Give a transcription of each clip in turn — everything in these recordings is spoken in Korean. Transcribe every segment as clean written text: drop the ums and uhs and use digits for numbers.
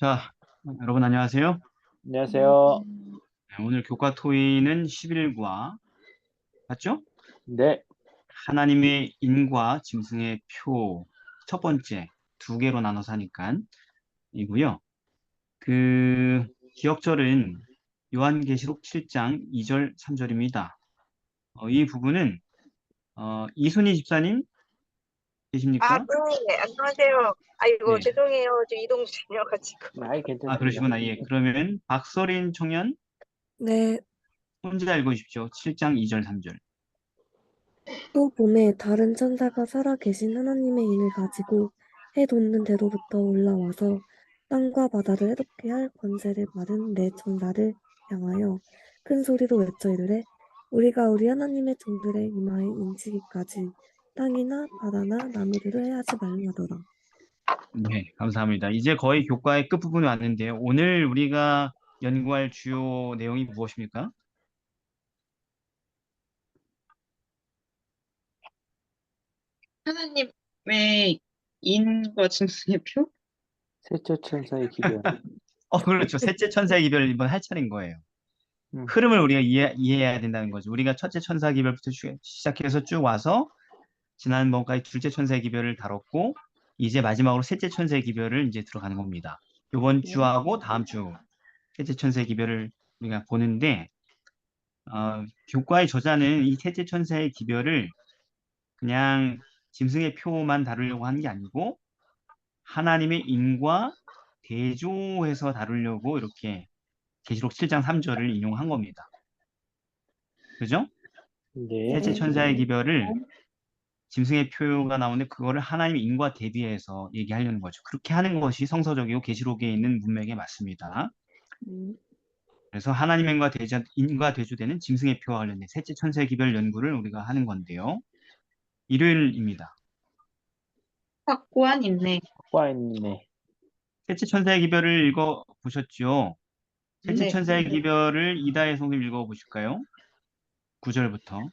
자, 여러분 안녕하세요. 안녕하세요. 네, 오늘 교과 토의는 11과 맞죠? 네, 하나님의 인과 짐승의 표 첫 번째 두 개로 나눠서 하니까 이고요. 그 기억절은 요한계시록 7장 2절 3절입니다. 이 부분은 이순희 집사님 아, 계십니까? 네, 안녕하세요. 아이고, 네. 죄송해요. 저 이동 중이어가지고. 아이 아, 괜찮습니다. 그러시구나. 예. 그러면 박서린 청년 네, 혼자 읽으십시오. 7장 2절 3절. 또 봄에 다른 천사가 살아 계신 하나님의 인을 가지고 해 돋는 대로부터 올라와서 땅과 바다를 해롭게 할 권세를 받은 네 천사를 향하여 큰 소리로 외쳐 이르되 우리가 우리 하나님의 종들의 이마에 인치기까지 땅이나 바다나 나무들을 해하지 말라 하더라. 네, 감사합니다. 이제 거의 교과의 끝부분에 왔는데요. 오늘 우리가 연구할 주요 내용이 무엇입니까? 하나님의 인과 짐승의 표? 셋째 천사의 기별. 그렇죠. 셋째 천사의 기별을 이번 할 차례인 거예요. 음, 흐름을 우리가 이해해야 된다는 거죠. 우리가 첫째 천사 기별부터 시작해서 쭉 와서 지난번까지 둘째 천사의 기별을 다뤘고 이제 마지막으로 셋째 천사의 기별을 이제 들어가는 겁니다. 이번 네. 주하고 다음 주 셋째 천사의 기별을 우리가 보는데 교과의 저자는 이 셋째 천사의 기별을 그냥 짐승의 표만 다루려고 하는 게 아니고 하나님의 인과 대조해서 다루려고 이렇게 계시록 7장 3절을 인용한 겁니다. 그죠? 네, 셋째 천사의 기별을 짐승의 표가 나오는데 그거를 하나님의 인과 대비해서 얘기하려는 거죠. 그렇게 하는 것이 성서적이고 계시록에 있는 문맥에 맞습니다. 음, 그래서 하나님의 인과 대조되는 짐승의 표와 관련된 셋째 천사의 기별 연구를 우리가 하는 건데요. 일요일입니다. 확고한 인내. 과 있네. 셋째 천사의 기별을 읽어 보셨죠? 셋째 네. 천사의 기별을 이다혜 성님 읽어 보실까요? 9절부터.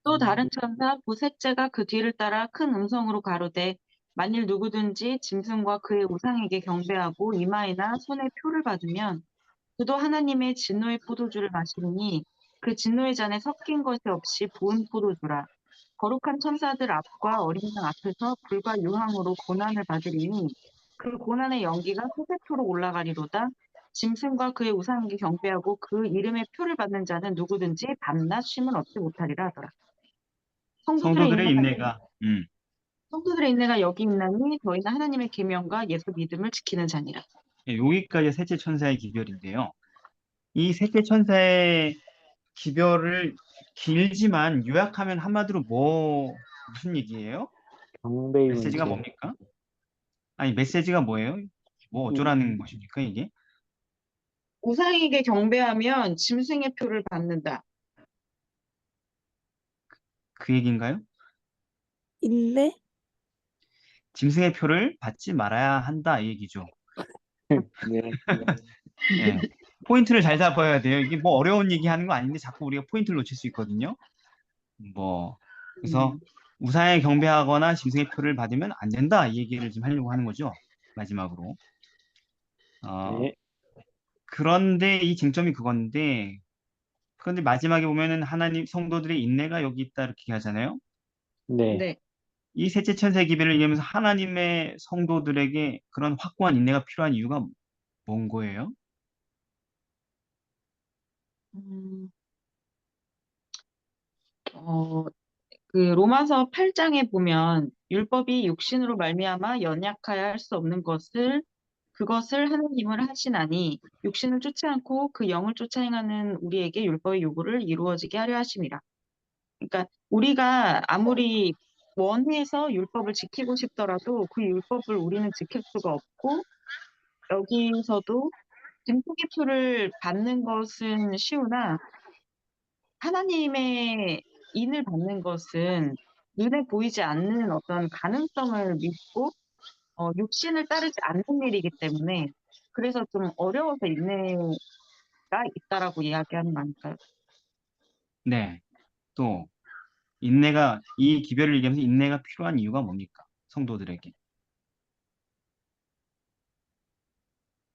또 다른 천사 보 셋째가 그 뒤를 따라 큰 음성으로 가로되 만일 누구든지 짐승과 그의 우상에게 경배하고 이마에나 손에 표를 받으면 그도 하나님의 진노의 포도주를 마시리니 그 진노의 잔에 섞인 것이 없이 부은 포도주라. 거룩한 천사들 앞과 어린 양 앞에서 불과 유황으로 고난을 받으리니 그 고난의 연기가 소세토록 올라가리로다. 짐승과 그의 우상에게 경배하고 그 이름의 표를 받는 자는 누구든지 밤낮 쉼을 얻지 못하리라 하더라. 성도들의 성도들의 인내가 인내가 성도들의 인내가 여기 있나니 저희는 하나님의 계명과 예수 믿음을 지키는 자니라. 예, 여기까지 셋째 천사의 기별인데요. 이 셋째 천사의 기별을 길지만 요약하면 한마디로 무슨 얘기예요? 경배의 메시지가 문제. 뭡니까? 아니, 메시지가 뭐예요? 뭐 이, 어쩌라는 것입니까, 이게? 우상에게 경배하면 짐승의 표를 받는다. 그 얘기인가요? 인내? 짐승의 표를 받지 말아야 한다, 이 얘기죠. 네, 예. 포인트를 잘 잡아야 돼요. 이게 뭐 어려운 얘기 하는 거 아닌데 자꾸 우리가 포인트를 놓칠 수 있거든요. 뭐, 그래서 우상에 경배하거나 짐승의 표를 받으면 안 된다, 이 얘기를 지금 하려고 하는 거죠. 마지막으로. 어, 네, 그런데 이 쟁점이 그건데, 그런데 마지막에 보면은 하나님 성도들의 인내가 여기 있다, 이렇게 하잖아요. 네. 네. 이 셋째 천사의 기별을 얘기하면서 하나님의 성도들에게 그런 확고한 인내가 필요한 이유가 뭔 거예요? 음, 어, 그 로마서 8장에 보면 율법이 육신으로 말미암아 연약하여 할 수 없는 것을 그것을 하나님을 하시나니 육신을 쫓지 않고 그 영을 쫓아 행하는 우리에게 율법의 요구를 이루어지게 하려 하심이라. 그러니까 우리가 아무리 원해서 율법을 지키고 싶더라도 그 율법을 우리는 지킬 수가 없고 여기서도 등포기 표를 받는 것은 쉬우나 하나님의 인을 받는 것은 눈에 보이지 않는 어떤 가능성을 믿고 육신을 따르지 않는 일이기 때문에 그래서 좀 어려워서 인내가 있다라고 이야기하는 거 아닐까요? 네. 또 이 기별을 얘기하면서 인내가 필요한 이유가 뭡니까? 성도들에게.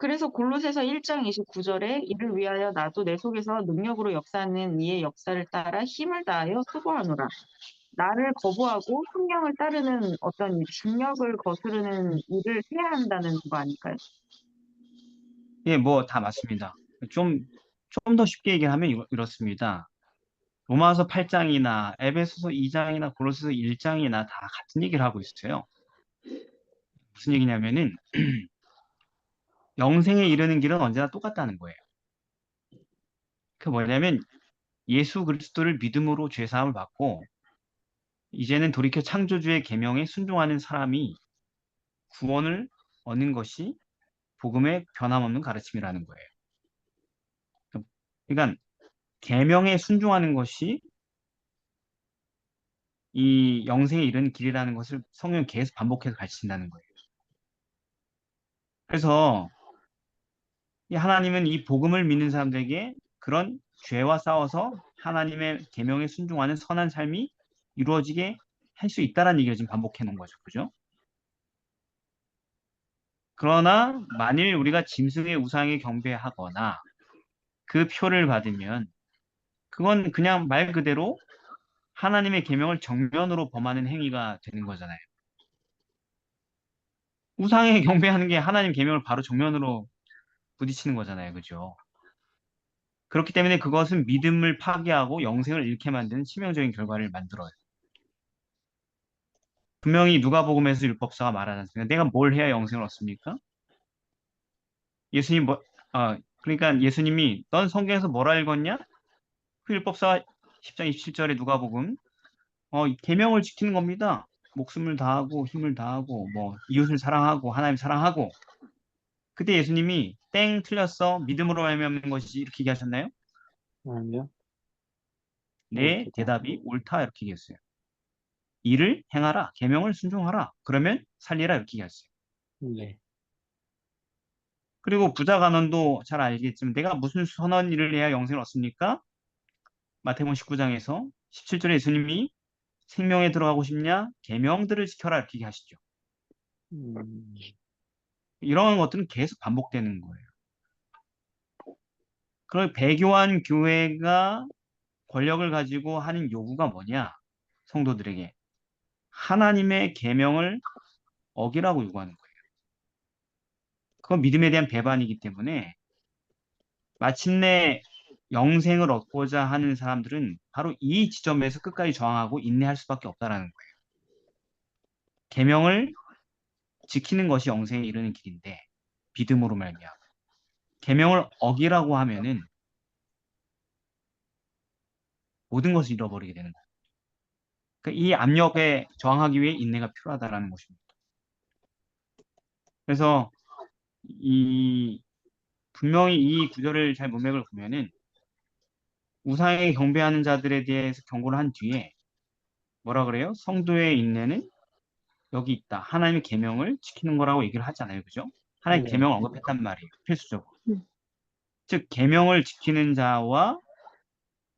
그래서 골로새서 1장 29절에 이를 위하여 나도 내 속에서 능력으로 역사하는 이의 역사를 따라 힘을 다하여 수고하노라. 나를 거부하고 성경을 따르는 어떤 이 중력을 거스르는 일을 해야 한다는 거 아닐까요? 예, 뭐 다 맞습니다. 좀 더 쉽게 얘기하면 이렇습니다. 로마서 8장이나 에베소서 2장이나 골로새서 1장이나 다 같은 얘기를 하고 있어요. 무슨 얘기냐면은 영생에 이르는 길은 언제나 똑같다는 거예요. 그 뭐냐면 예수 그리스도를 믿음으로 죄 사함을 받고 이제는 돌이켜 창조주의 계명에 순종하는 사람이 구원을 얻는 것이 복음의 변함없는 가르침이라는 거예요. 그러니까 계명에 순종하는 것이 이 영생에 이르는 길이라는 것을 성경이 계속 반복해서 가르친다는 거예요. 그래서 이 하나님은 이 복음을 믿는 사람들에게 그런 죄와 싸워서 하나님의 계명에 순종하는 선한 삶이 이루어지게 할 수 있다라는 얘기를 지금 반복해 놓은 거죠. 그죠? 그러나 만일 우리가 짐승의 우상에 경배하거나 그 표를 받으면 그건 그냥 말 그대로 하나님의 계명을 정면으로 범하는 행위가 되는 거잖아요. 우상에 경배하는 게 하나님 계명을 바로 정면으로 부딪히는 거잖아요. 그죠? 그렇기 때문에 그것은 믿음을 파괴하고 영생을 잃게 만드는 치명적인 결과를 만들어요. 분명히 누가복음에서 율법사가 말하지 않습니까? 내가 뭘 해야 영생을 얻습니까? 예수님 그러니까 예수님이 넌 성경에서 뭐라 읽었냐? 그 율법사 10장 27절에 누가복음 이 계명을 지키는 겁니다. 목숨을 다하고 힘을 다하고 뭐 이웃을 사랑하고 하나님 사랑하고 그때 예수님이 땡 틀렸어 믿음으로 말미암는 것이지 이렇게 얘기하셨나요? 아니요. 네, 옳다. 대답이 옳다 이렇게 얘기했어요. 이를 행하라, 계명을 순종하라. 그러면 살리라 이렇게 얘기했어요. 네. 그리고 부자 간원도 잘 알겠지만 내가 무슨 선한 일을 해야 영생을 얻습니까? 마태복음 19장에서 17절에 예수님이 생명에 들어가고 싶냐? 계명들을 지켜라 이렇게 얘기하시죠. 음, 이런 것들은 계속 반복되는 거예요. 그럼 배교한 교회가 권력을 가지고 하는 요구가 뭐냐? 성도들에게 하나님의 계명을 어기라고 요구하는 거예요. 그건 믿음에 대한 배반이기 때문에 마침내 영생을 얻고자 하는 사람들은 바로 이 지점에서 끝까지 저항하고 인내할 수밖에 없다라는 거예요. 계명을 지키는 것이 영생에 이르는 길인데 믿음으로 말미암아 계명을 어기라고 하면은 모든 것을 잃어버리게 되는 거예요. 그러니까 이 압력에 저항하기 위해 인내가 필요하다라는 것입니다. 그래서 분명히 이 구절을 잘 문맥을 보면은 우상에 경배하는 자들에 대해서 경고를 한 뒤에 뭐라 그래요? 성도의 인내는 여기 있다. 하나님의 계명을 지키는 거라고 얘기를 하잖아요. 그죠? 하나님의 네. 계명을 언급했단 말이에요. 필수적으로. 음. 즉 계명을 지키는 자와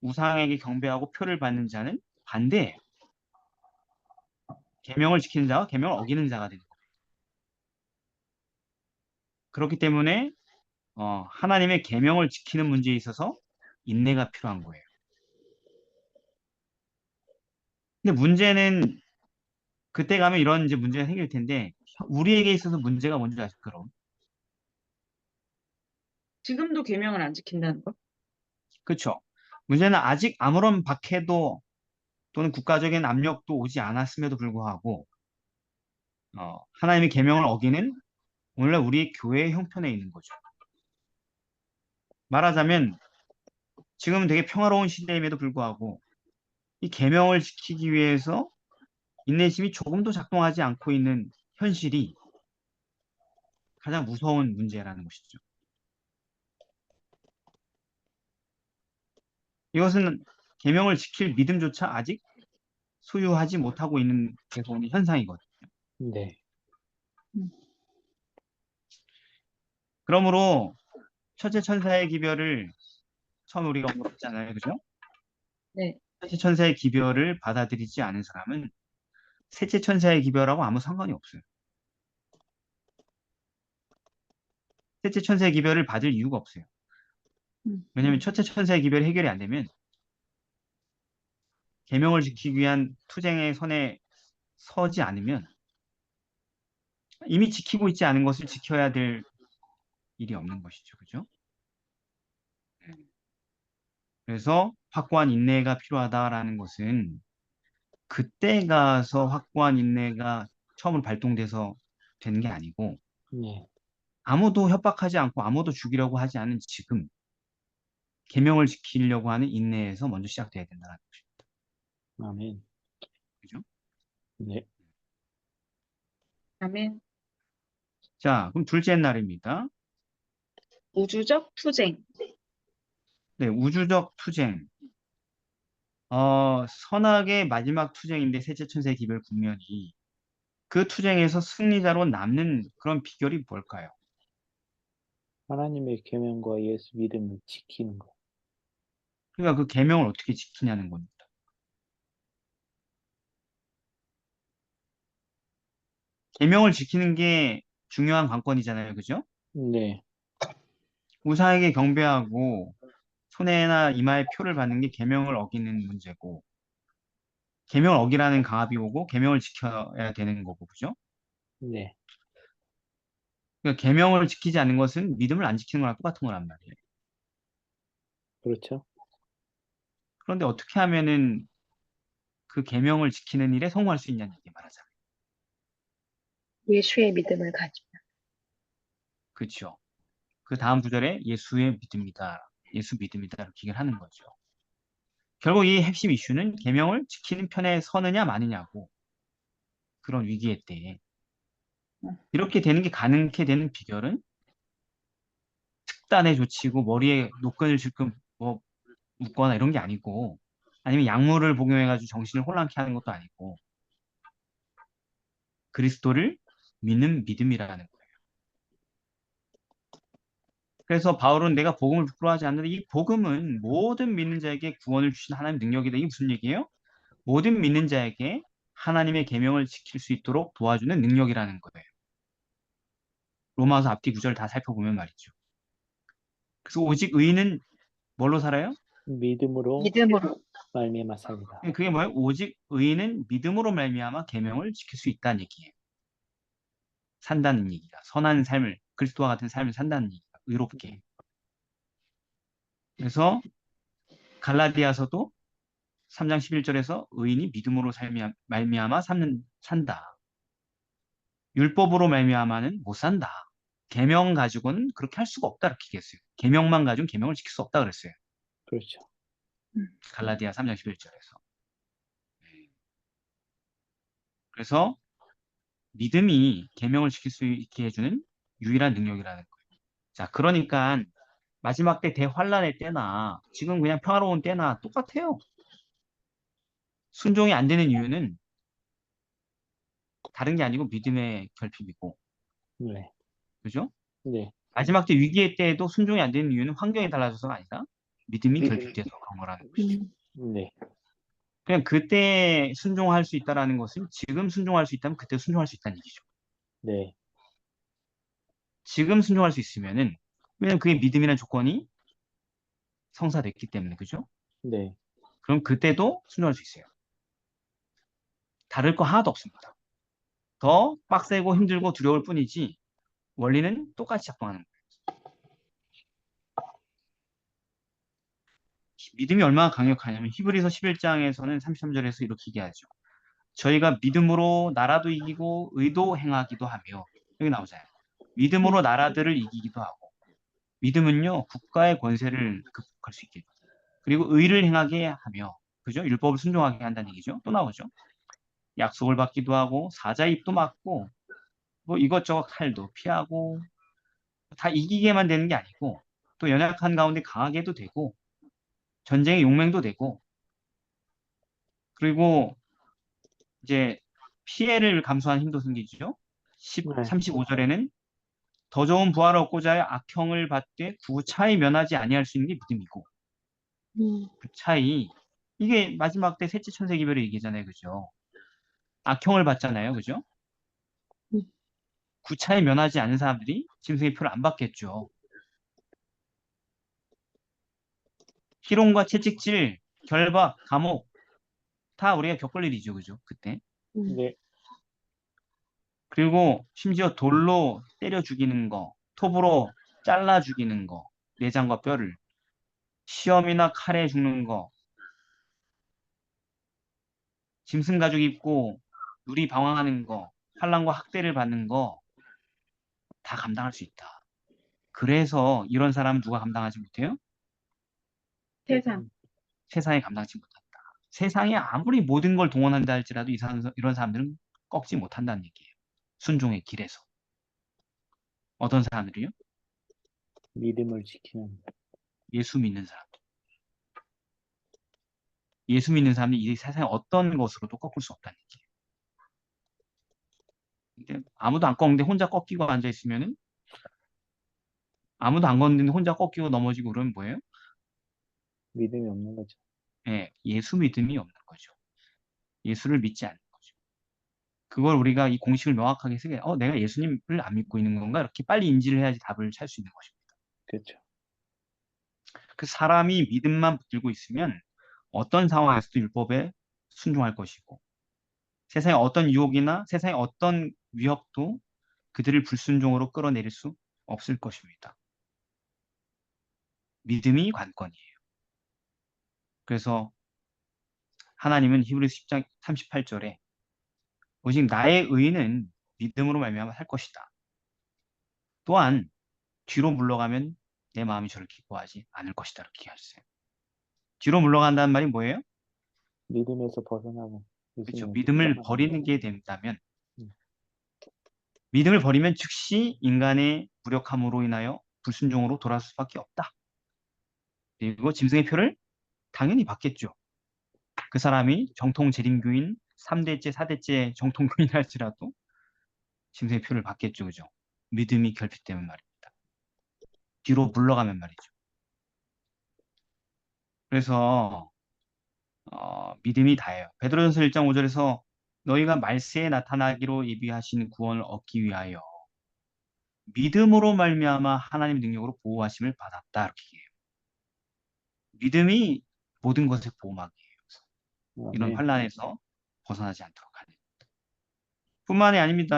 우상에게 경배하고 표를 받는 자는 반대예요. 계명을 지키는 자와 계명을 어기는 자가 되는 거예요. 그렇기 때문에 하나님의 계명을 지키는 문제에 있어서 인내가 필요한 거예요. 근데 문제는 그때 가면 이런 이제 문제가 생길 텐데 우리에게 있어서 문제가 뭔지 아실까요? 그럼? 지금도 계명을 안 지킨다는 거? 그렇죠. 문제는 아직 아무런 박해도 또는 국가적인 압력도 오지 않았음에도 불구하고 하나님의 계명을 어기는 오늘날 우리 교회의 형편에 있는 거죠. 말하자면 지금은 되게 평화로운 시대임에도 불구하고 이 계명을 지키기 위해서 인내심이 조금도 작동하지 않고 있는 현실이 가장 무서운 문제라는 것이죠. 이것은 계명을 지킬 믿음조차 아직 소유하지 못하고 있는 데서 오는 현상이거든요. 네. 그러므로 첫째 천사의 기별을 처음 우리가 언급했잖아요. 그죠? 네. 첫째 천사의 기별을 받아들이지 않은 사람은 셋째 천사의 기별하고 아무 상관이 없어요. 셋째 천사의 기별을 받을 이유가 없어요. 왜냐하면 첫째 천사의 기별이 해결이 안 되면 계명을 지키기 위한 투쟁의 선에 서지 않으면 이미 지키고 있지 않은 것을 지켜야 될 일이 없는 것이죠. 그죠? 그래서 확고한 인내가 필요하다라는 것은 그때 가서 확고한 인내가 처음으로 발동돼서 되는 게 아니고 네. 아무도 협박하지 않고 아무도 죽이려고 하지 않은 지금 계명을 지키려고 하는 인내에서 먼저 시작돼야 된다는 것입니다. 아멘. 그죠? 네. 아멘. 자, 그럼 둘째 날입니다. 우주적 투쟁. 네, 우주적 투쟁. 선악의 마지막 투쟁인데 셋째 천사의 기별 국면이 그 투쟁에서 승리자로 남는 그런 비결이 뭘까요? 하나님의 계명과 예수 믿음을 지키는 것. 그러니까 그 계명을 어떻게 지키냐는 겁니다. 계명을 지키는 게 중요한 관건이잖아요. 그죠? 네. 우상에게 경배하고 손에나 이마에 표를 받는 게 계명을 어기는 문제고 계명을 어기라는 강압이 오고 계명을 지켜야 되는 거고 그죠? 네. 그러니까 계명을 지키지 않는 것은 믿음을 안 지키는 거랑 똑같은 거란 말이에요. 그렇죠. 그런데 어떻게 하면은 그 계명을 지키는 일에 성공할 수 있냐는 얘기 말하자면. 예수의 믿음을 가지고. 그렇죠. 그 다음 구절에 예수의 믿음이다. 예수 믿음이다. 이렇게 얘기를 하는 거죠. 결국 이 핵심 이슈는 계명을 지키는 편에 서느냐 마느냐고 그런 위기의 때에 이렇게 되는 게 가능하게 되는 비결은 특단의 조치고 머리에 노끈을 질끈 뭐 묶거나 이런 게 아니고 아니면 약물을 복용해가지고 정신을 혼란케 하는 것도 아니고 그리스도를 믿는 믿음이라는 거예요. 그래서 바울은 내가 복음을 부끄러워하지 않는데 이 복음은 모든 믿는 자에게 구원을 주신 하나님의 능력이다. 이게 무슨 얘기예요? 모든 믿는 자에게 하나님의 계명을 지킬 수 있도록 도와주는 능력이라는 거예요. 로마서 앞뒤 구절 다 살펴보면 말이죠. 그래서 오직 의인은 뭘로 살아요? 믿음으로 믿음으로. 말미암아 삽니다. 그게 뭐예요? 오직 의인은 믿음으로 말미암아 계명을 지킬 수 있다는 얘기예요. 산다는 얘기가 선한 삶을 그리스도와 같은 삶을 산다는 얘기가 의롭게. 그래서 갈라디아서도 3장 11절에서 의인이 믿음으로 말미암아 산다. 율법으로 말미암아는 못 산다. 계명 가지고는 그렇게 할 수가 없다 이렇게 얘기했어요. 계명만 가지고는 계명을 지킬 수 없다 그랬어요. 그렇죠. 갈라디아 3장 11절에서. 그래서 믿음이 계명을 지킬 수 있게 해주는 유일한 능력이라는 거예요. 자, 그러니까 마지막 때 대환란의 때나 지금 그냥 평화로운 때나 똑같아요. 순종이 안 되는 이유는 다른 게 아니고 믿음의 결핍이고, 네. 그죠? 네. 마지막 때 위기의 때에도 순종이 안 되는 이유는 환경이 달라져서가 아니라 믿음이 결핍돼서 그런 거라는 것이죠. 네. 그냥 그때 순종할 수 있다라는 것은 지금 순종할 수 있다면 그때 순종할 수 있다는 얘기죠. 네. 지금 순종할 수 있으면은 왜냐면 그게 믿음이라는 조건이 성사됐기 때문에 그죠? 네. 그럼 그때도 순종할 수 있어요. 다를 거 하나도 없습니다. 더 빡세고 힘들고 두려울 뿐이지 원리는 똑같이 작동하는 거예요. 믿음이 얼마나 강력하냐면 히브리서 11장에서는 33절에서 이렇게 얘기하죠. 저희가 믿음으로 나라도 이기고 의도 행하기도 하며 여기 나오잖아요. 믿음으로 나라들을 이기기도 하고 믿음은요 국가의 권세를 극복할 수 있게 그리고 의를 행하게 하며 그죠? 율법을 순종하게 한다는 얘기죠. 또 나오죠. 약속을 받기도 하고 사자의 입도 막고 뭐 이것저것 칼도 피하고 다 이기게만 되는 게 아니고 또 연약한 가운데 강하게도 되고 전쟁의 용맹도 되고 그리고 이제 피해를 감수하는 힘도 생기죠. 네. 35절에는 더 좋은 부활을 얻고자 하여 악형을 받되 구 차이 면하지 아니할 수 있는 게 믿음이고 그 차이 이게 마지막 때 셋째 천세 기별의 얘기잖아요. 그죠? 악형을 받잖아요. 그죠? 구차에 면하지 않은 사람들이 짐승의 표를 안 받겠죠. 희롱과 채찍질, 결박, 감옥 다 우리가 겪을 일이죠, 그죠? 그때. 네. 그리고 심지어 돌로 때려 죽이는 거, 톱으로 잘라 죽이는 거, 내장과 뼈를, 시험이나 칼에 죽는 거, 짐승 가죽 입고 누리 방황하는 거, 환란과 학대를 받는 거 다 감당할 수 있다. 그래서 이런 사람은 누가 감당하지 못해요? 세상. 세상에 감당하지 못한다. 세상에 아무리 모든 걸 동원한다 할지라도 이런 사람들은 꺾지 못한다는 얘기예요. 순종의 길에서. 어떤 사람들이요? 믿음을 지키는. 예수 믿는 사람들. 예수 믿는 사람들이 이 세상에 어떤 것으로도 꺾을 수 없다는 얘기예요. 근데 아무도 안 꺾는데 혼자 꺾이고 앉아 있으면은 아무도 안 걷는데 혼자 꺾이고 넘어지고 그러면 뭐예요? 믿음이 없는 거죠. 예, 예수 믿음이 없는 거죠. 예수를 믿지 않는 거죠. 그걸 우리가 이 공식을 명확하게 쓰게, 내가 예수님을 안 믿고 있는 건가? 이렇게 빨리 인지를 해야지 답을 찾을 수 있는 것입니다. 그렇죠. 그 사람이 믿음만 붙들고 있으면 어떤 상황에서도 율법에 순종할 것이고, 세상의 어떤 유혹이나 세상의 어떤 위협도 그들을 불순종으로 끌어내릴 수 없을 것입니다. 믿음이 관건이에요. 그래서 하나님은 히브리서 10장 38절에 오직 나의 의는 믿음으로 말미암아 살 것이다. 또한 뒤로 물러가면 내 마음이 저를 기뻐하지 않을 것이다. 이렇게 하셨어요. 뒤로 물러간다는 말이 뭐예요? 믿음에서 벗어나고 그렇죠. 예수님을 믿음을 따라가는 버리는 거. 게 된다면 음. 믿음을 버리면 즉시 인간의 무력함으로 인하여 불순종으로 돌아설 수밖에 없다. 그리고 짐승의 표를 당연히 받겠죠. 그 사람이 정통 재림교인 3대째, 4대째 정통교인할지라도 짐승의 표를 받겠죠. 그죠? 믿음이 결핍되면 말입니다. 뒤로 물러가면 말이죠. 그래서 믿음이 다예요. 베드로전서 1장 5절에서 너희가 말세에 나타나기로 예비하신 구원을 얻기 위하여 믿음으로 말미암아 하나님의 능력으로 보호하심을 받았다. 이렇게 얘기해요. 믿음이 모든 것의 보호막이에요. 이런 아멘. 환란에서 벗어나지 않도록 하는. 뿐만이 아닙니다.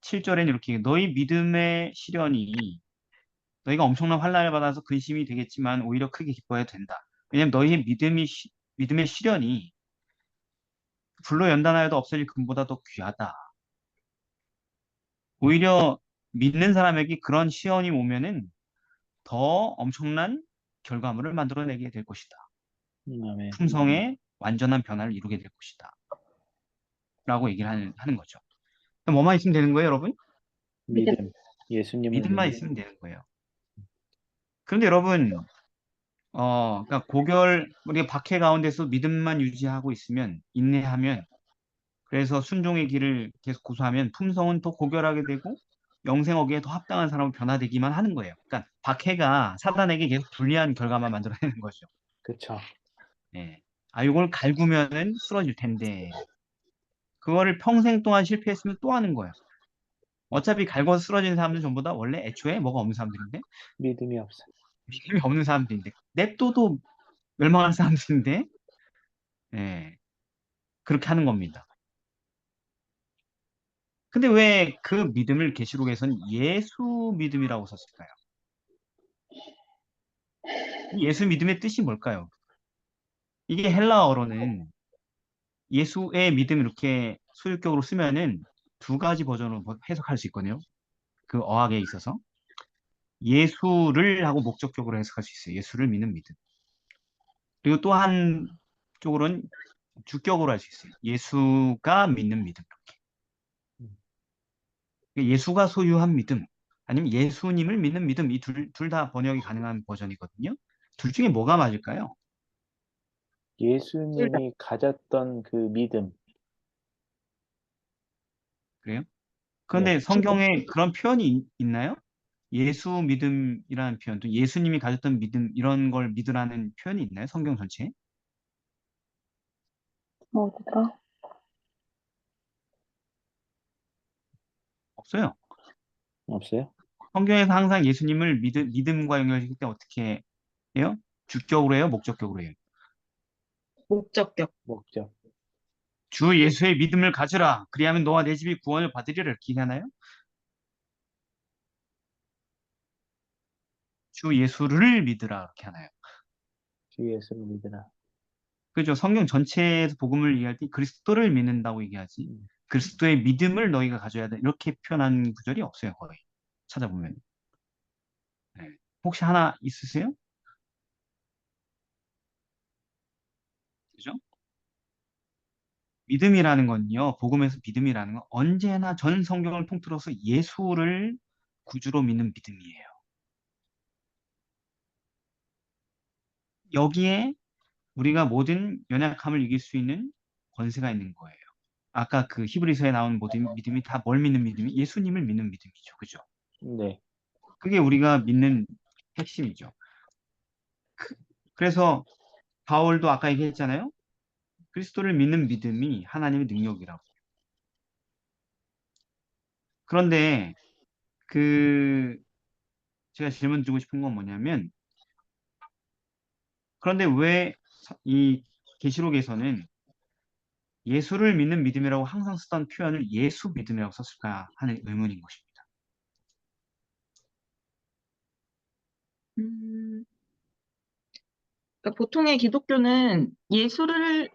7절에는 이렇게 너희 믿음의 시련이 너희가 엄청난 환란을 받아서 근심이 되겠지만 오히려 크게 기뻐해야 된다. 왜냐하면 너희의 믿음의 시련이 불로 연단하여도 없어질 금보다 더 귀하다. 오히려 믿는 사람에게 그런 시련이 오면은 더 엄청난 결과물을 만들어내게 될 것이다. 아멘. 품성의 완전한 변화를 이루게 될 것이다. 라고 얘기를 하는 거죠. 그럼 뭐만 있으면 되는 거예요, 여러분? 믿음. 예수님을 믿음만 믿는. 있으면 되는 거예요. 그런데 여러분, 그러니까 우리가 박해 가운데서 믿음만 유지하고 있으면, 인내하면, 그래서 순종의 길을 계속 고수하면 품성은 더 고결하게 되고, 영생하기에 더 합당한 사람으로 변화되기만 하는 거예요. 그러니까 박해가 사단에게 계속 불리한 결과만 만들어내는 거죠. 그렇죠. 예. 이걸 갈구면은 쓰러질 텐데, 그거를 평생 동안 실패했으면 또 하는 거예요. 어차피 갈궈서 쓰러지는 사람들 전부 다 원래 애초에 뭐가 없는 사람들인데, 믿음이 없어. 믿음이 없는 사람들인데, 냅둬도 멸망하는 사람들인데, 예, 그렇게 하는 겁니다. 근데 왜 그 믿음을 계시록에서는 예수 믿음이라고 썼을까요? 이 예수 믿음의 뜻이 뭘까요? 이게 헬라어로는 예수의 믿음 이렇게 소유격으로 쓰면은 두 가지 버전으로 해석할 수 있거든요. 그 어학에 있어서. 예수를 하고 목적격으로 해석할 수 있어요. 예수를 믿는 믿음. 그리고 또 한쪽으로는 주격으로 할 수 있어요. 예수가 믿는 믿음. 이렇게. 예수가 소유한 믿음, 아니면 예수님을 믿는 믿음, 이 둘 다 번역이 가능한 버전이거든요. 둘 중에 뭐가 맞을까요? 예수님이 가졌던 그 믿음. 그래요? 네. 그런데 성경에 그런 표현이 있나요? 예수 믿음이라는 표현도 예수님이 가졌던 믿음 이런 걸 믿으라는 표현이 있나요? 성경 전체에? 어디가? 없어요. 없어요? 성경에서 항상 예수님을 믿음과 연결시킬 때 어떻게 해요? 주격으로 해요? 목적격으로 해요? 목적격. 목적. 주 예수의 믿음을 가져라. 그리하면 너와 내 집이 구원을 받으리라. 이렇게 하나요? 주 예수를 믿으라. 이렇게 하나요? 주 예수를 믿으라. 그죠? 성경 전체에서 복음을 얘기할 때 그리스도를 믿는다고 얘기하지. 음. 그리스도의 믿음을 너희가 가져야 돼. 이렇게 표현한 구절이 없어요, 거의. 찾아보면. 네. 혹시 하나 있으세요? 그죠? 믿음이라는 건요, 복음에서 믿음이라는 건 언제나 전 성경을 통틀어서 예수를 구주로 믿는 믿음이에요. 여기에 우리가 모든 연약함을 이길 수 있는 권세가 있는 거예요. 아까 그 히브리서에 나온 모든 믿음이 다 뭘 믿는 믿음이? 예수님을 믿는 믿음이죠. 그죠? 네. 그게 우리가 믿는 핵심이죠. 그래서 바울도 아까 얘기했잖아요. 그리스도를 믿는 믿음이 하나님의 능력이라고. 그런데 그 제가 질문 드리고 싶은 건 뭐냐면 그런데 왜 이 계시록에서는 예수를 믿는 믿음이라고 항상 쓰던 표현을 예수 믿음이라고 썼을까 하는 의문인 것입니다. 음, 그러니까 보통의 기독교는 예수를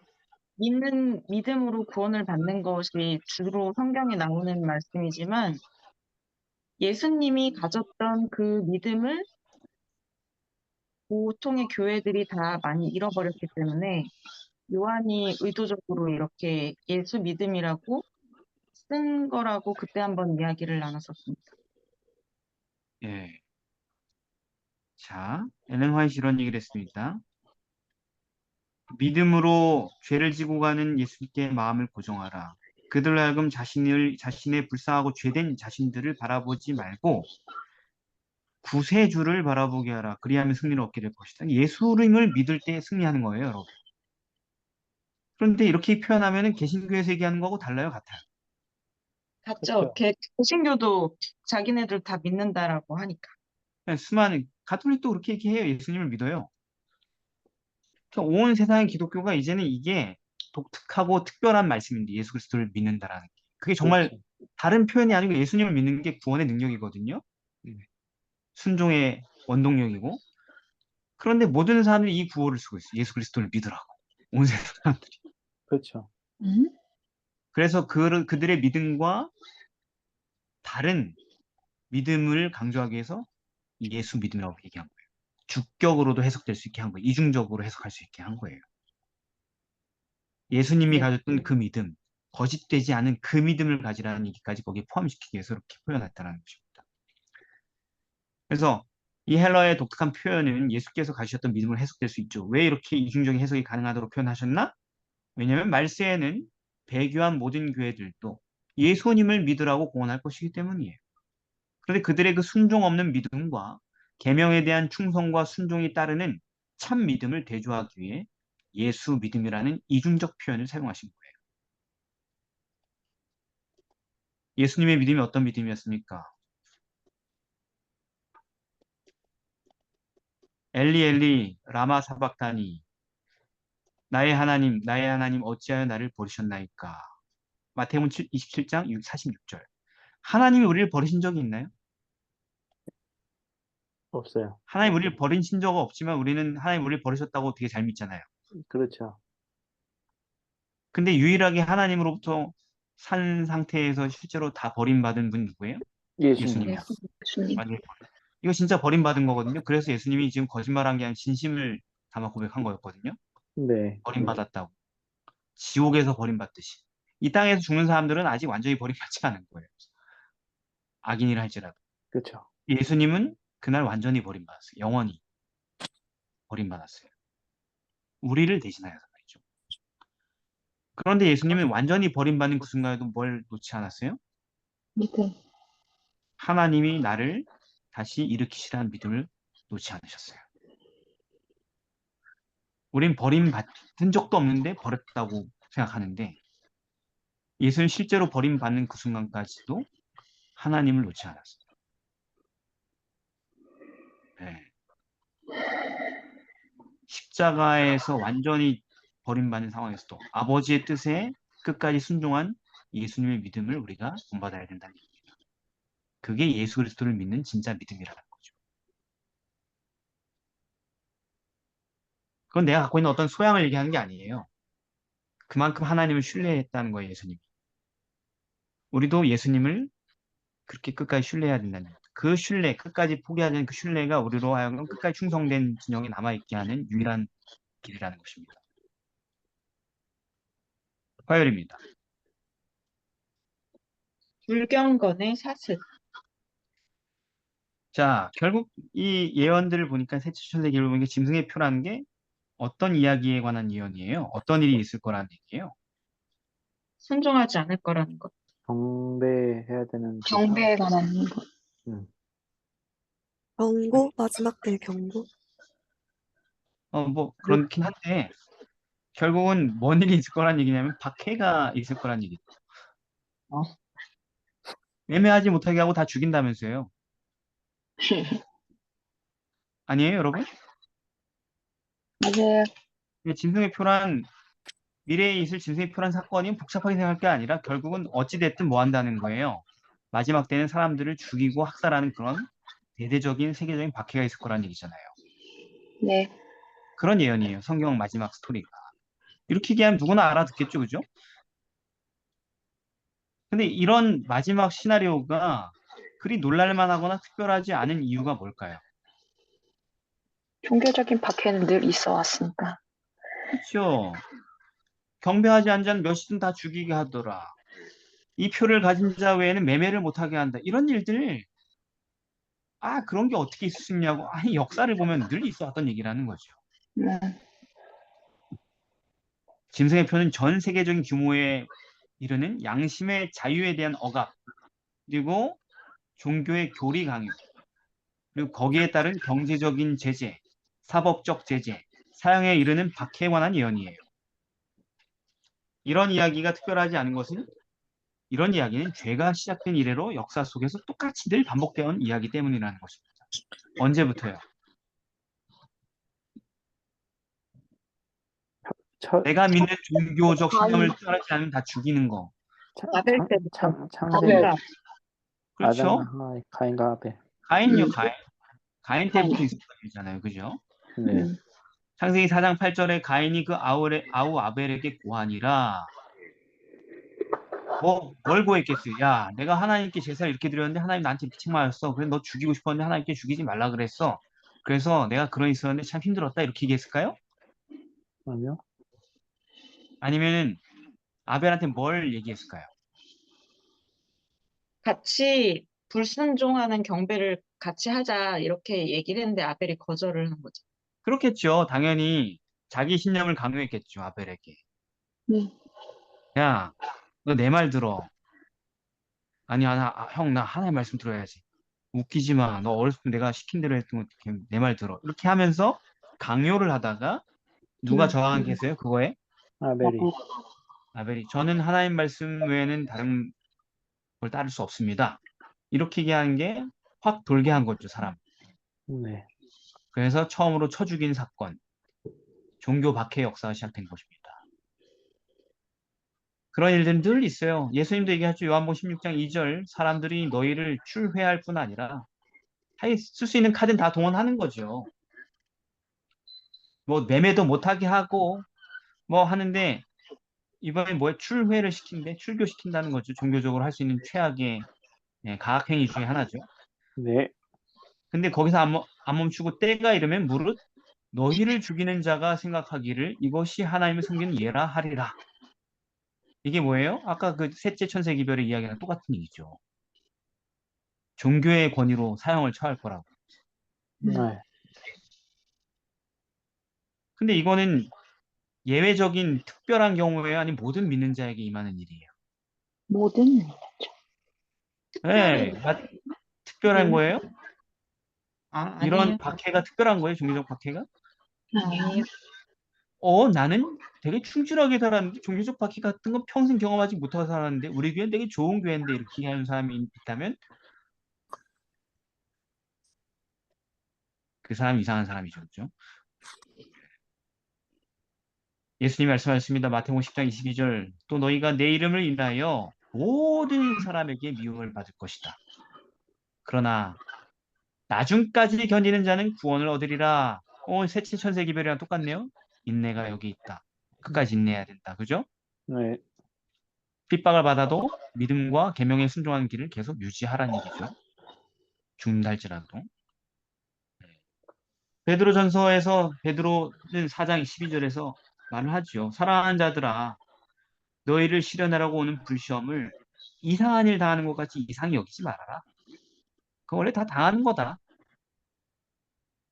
믿는 믿음으로 구원을 받는 것이 주로 성경에 나오는 말씀이지만 예수님이 가졌던 그 믿음을 보통의 교회들이 다 많이 잃어버렸기 때문에 요한이 의도적으로 이렇게 예수 믿음이라고 쓴 거라고 그때 한번 이야기를 나눴었습니다. 예. 자, 엘렌 화이트 이런 얘기를 했습니다. 믿음으로 죄를 지고 가는 예수님께 마음을 고정하라. 그들로 하여금 자신의 불쌍하고 죄된 자신들을 바라보지 말고 구세주를 바라보게 하라. 그리하면 승리를 얻게 될 것이다. 예수님을 믿을 때 승리하는 거예요, 여러분. 그런데 이렇게 표현하면 개신교에서 얘기하는 거하고 달라요, 같아요. 같죠? 그렇죠. 개신교도 자기네들 다 믿는다라고 하니까. 수많은 가톨릭도 그렇게 얘기해요. 예수님을 믿어요. 그러니까 온 세상의 기독교가 이제는 이게 독특하고 특별한 말씀인데 예수 그리스도를 믿는다라는 게. 그게 정말 그렇죠. 다른 표현이 아니고 예수님을 믿는 게 구원의 능력이거든요. 순종의 원동력이고. 그런데 모든 사람들이 이 구호를 쓰고 있어요. 예수 그리스도를 믿으라고. 온 세상 사람들이. 그렇죠. 그래서 그들의 믿음과 다른 믿음을 강조하기 위해서 예수 믿음이라고 얘기한 거예요. 주격으로도 해석될 수 있게 한 거예요. 이중적으로 해석할 수 있게 한 거예요. 예수님이 네. 가졌던 그 믿음, 거짓되지 않은 그 믿음을 가지라는 얘기까지 거기에 포함시키기 위해서 이렇게 표현했다는 것입니다. 그래서 이 헬러의 독특한 표현은 예수께서 가지셨던 믿음을 해석될 수 있죠. 왜 이렇게 이중적인 해석이 가능하도록 표현하셨나? 왜냐하면 말세에는 배교한 모든 교회들도 예수님을 믿으라고 공언할 것이기 때문이에요. 그런데 그들의 그 순종 없는 믿음과 계명에 대한 충성과 순종이 따르는 참 믿음을 대조하기 위해 예수 믿음이라는 이중적 표현을 사용하신 거예요. 예수님의 믿음이 어떤 믿음이었습니까? 엘리 엘리 라마 사박다니 나의 하나님 어찌하여 나를 버리셨나이까? 마태복음 27장 46절. 하나님이 우리를 버리신 적이 있나요? 없어요. 하나님 우리를 버리신 적은 없지만 우리는 하나님 우리를 버리셨다고 되게 잘 믿잖아요. 그렇죠. 근데 유일하게 하나님으로부터 산 상태에서 실제로 다 버림받은 분 누구예요? 예수님. 예수님이야. 예수님. 맞아요. 이거 진짜 버림받은 거거든요. 그래서 예수님이 지금 거짓말한 게 아니라 진심을 담아 고백한 거였거든요. 네. 버림받았다고. 지옥에서 버림받듯이. 이 땅에서 죽는 사람들은 아직 완전히 버림받지 않은 거예요. 악인이라 할지라도. 그렇죠. 예수님은 그날 완전히 버림받았어요. 영원히 버림받았어요. 우리를 대신하여서 말이죠. 그런데 예수님은 완전히 버림받는 그 순간에도 뭘 놓지 않았어요? 믿음. 하나님이 나를 다시 일으키시라는 믿음을 놓지 않으셨어요. 우린 버림받은 적도 없는데 버렸다고 생각하는데 예수는 실제로 버림받는 그 순간까지도 하나님을 놓지 않았어요. 예. 십자가에서 완전히 버림받는 상황에서도 아버지의 뜻에 끝까지 순종한 예수님의 믿음을 우리가 본받아야 된다는 얘기입니다. 그게 예수 그리스도를 믿는 진짜 믿음이라는 거죠. 그건 내가 갖고 있는 어떤 소양을 얘기하는 게 아니에요. 그만큼 하나님을 신뢰했다는 거예요, 예수님. 우리도 예수님을 그렇게 끝까지 신뢰해야 된다는 거예요. 그 신뢰, 끝까지 포기하지 않는 그 신뢰가 우리로 하여금 끝까지 충성된 진영에 남아있게 하는 유일한 길이라는 것입니다. 화요일입니다. 불경건의 사슬. 자, 결국 이 예언들을 보니까 셋째 천세기를 보니까 짐승의 표라는 게 어떤 이야기에 관한 예언이에요? 어떤 일이 있을 거라는 얘기예요? 순종하지 않을 거라는 것. 경배해야 되는 그 경배에 관한 것. 경고? 마지막 때 경고? 뭐 그렇긴 한데 결국은 뭔 일이 있을 거란 얘기냐면 박해가 있을 거란 얘기죠. 어. 애매하지 못하게 하고 다 죽인다면서요. 아니에요, 여러분? 맞아요. 짐승의 표란 미래에 있을 짐승의 표란 사건이 복잡하게 생각할 게 아니라 결국은 어찌됐든 뭐 한다는 거예요. 마지막 때는 사람들을 죽이고 학살하는 그런 대대적인 세계적인 박해가 있을 거란 얘기잖아요. 네. 그런 예언이에요. 성경 마지막 스토리가. 이렇게 얘기하면 누구나 알아듣겠죠, 그죠? 근데 이런 마지막 시나리오가 그리 놀랄만하거나 특별하지 않은 이유가 뭘까요? 종교적인 박해는 늘 있어 왔으니까. 그렇죠. 경배하지 않은 자는 몇 시든 다 죽이게 하더라. 이 표를 가진 자 외에는 매매를 못하게 한다. 이런 일들, 그런 게 어떻게 있을 수 있냐고. 아니, 역사를 보면 늘 있어 왔던 얘기라는 거죠. 짐승의 표는 전 세계적인 규모에 이르는 양심의 자유에 대한 억압, 그리고 종교의 교리 강요, 그리고 거기에 따른 경제적인 제재, 사법적 제재, 사형에 이르는 박해에 관한 예언이에요. 이런 이야기가 특별하지 않은 것은 이런 이야기는 죄가 시작된 이래로 역사 속에서 똑같이 늘 반복되어 온 이야기 때문이라는 것입니다. 언제부터요? 내가 믿는 종교적 신념을 따르지 않으면 다 죽이는 거. 아벨 때부터. 창세기 그렇죠? 아담, 가인과 아벨. 가인요, 가인. 가인 때부터 있었던 일이잖아요. 그죠? 네. 창세기 4장 8절에 가인이 그 아우 아벨에게 고하니라. 뭘 고했겠어요? 야, 내가 하나님께 제사를 이렇게 드렸는데 하나님 나한테 이렇게 책망하셨어. 그래서 너 죽이고 싶었는데 하나님께 죽이지 말라 그랬어. 그래서 내가 그런 일 있었는데 참 힘들었다. 이렇게 얘기했을까요? 아니요. 아니면은 아벨한테 뭘 얘기했을까요? 같이 불순종하는 경배를 같이 하자 이렇게 얘기를 했는데 아벨이 거절을 한 거죠. 그렇겠죠. 당연히 자기 신념을 강요했겠죠. 아벨에게. 야, 너 내 말 들어. 아니, 형, 나 하나의 말씀 들어야지. 웃기지 마. 너 어렸을 때 내가 시킨 대로 했던 거 내 말 들어. 이렇게 하면서 강요를 하다가 누가 저항했어요? 그거에? 아벨이. 아벨이. 저는 하나님 말씀 외에는 다른 걸 따를 수 없습니다. 이렇게 얘기하는 게 확 돌게 한 거죠, 사람. 네. 그래서 처음으로 쳐 죽인 사건, 종교 박해 역사가 시작된 것입니다. 그런 일들은 늘 있어요. 예수님도 얘기하죠. 요한복음 16장 2절 사람들이 너희를 출회할 뿐 아니라 쓸 수 있는 카드는 다 동원하는 거죠. 뭐 매매도 못하게 하고 뭐 하는데 이번에 뭐에 출회를 시킨대 출교시킨다는 거죠. 종교적으로 할 수 있는 최악의 가학행위 중에 하나죠. 네. 근데 거기서 안 멈추고 때가 이르면 무릇 너희를 죽이는 자가 생각하기를 이것이 하나님을 섬기는 예라 하리라. 이게 뭐예요? 아까 그 셋째 천세 기별의 이야기랑 똑같은 얘기죠. 종교의 권위로 사형을 처할 거라고. 네. 근데 이거는 예외적인 특별한 경우에 아닌 모든 믿는 자에게 임하는 일이에요. 모든 네, 특별한 거예요? 이런 아니에요. 박해가 특별한 거예요? 종교적 박해가? 아니에요. 나는 되게 충실하게 살았는데 종교적 박해 같은 건 평생 경험하지 못하고 살았는데 우리 교회는 되게 좋은 교회인데 이렇게 하는 사람이 있다면 그 사람 이상한 사람이죠. 그죠? 예수님이 말씀하셨습니다. 마태복음 10장 22절. 또 너희가 내 이름을 인하여 모든 사람에게 미움을 받을 것이다. 그러나 나중까지 견디는 자는 구원을 얻으리라. 셋째 천세 기별이랑 똑같네요. 인내가 여기 있다. 끝까지 인내해야 된다. 그죠? 네. 핍박을 받아도 믿음과 계명에 순종하는 길을 계속 유지하라는 얘기죠. 죽는다 할지라도. 베드로전서에서 베드로는 4장 12절에서 말을 하죠. 사랑하는 자들아, 너희를 실현하라고 오는 불시험을 이상한 일 당하는 것 같이 이상히 여기지 말아라. 그거 원래 다 당하는 거다.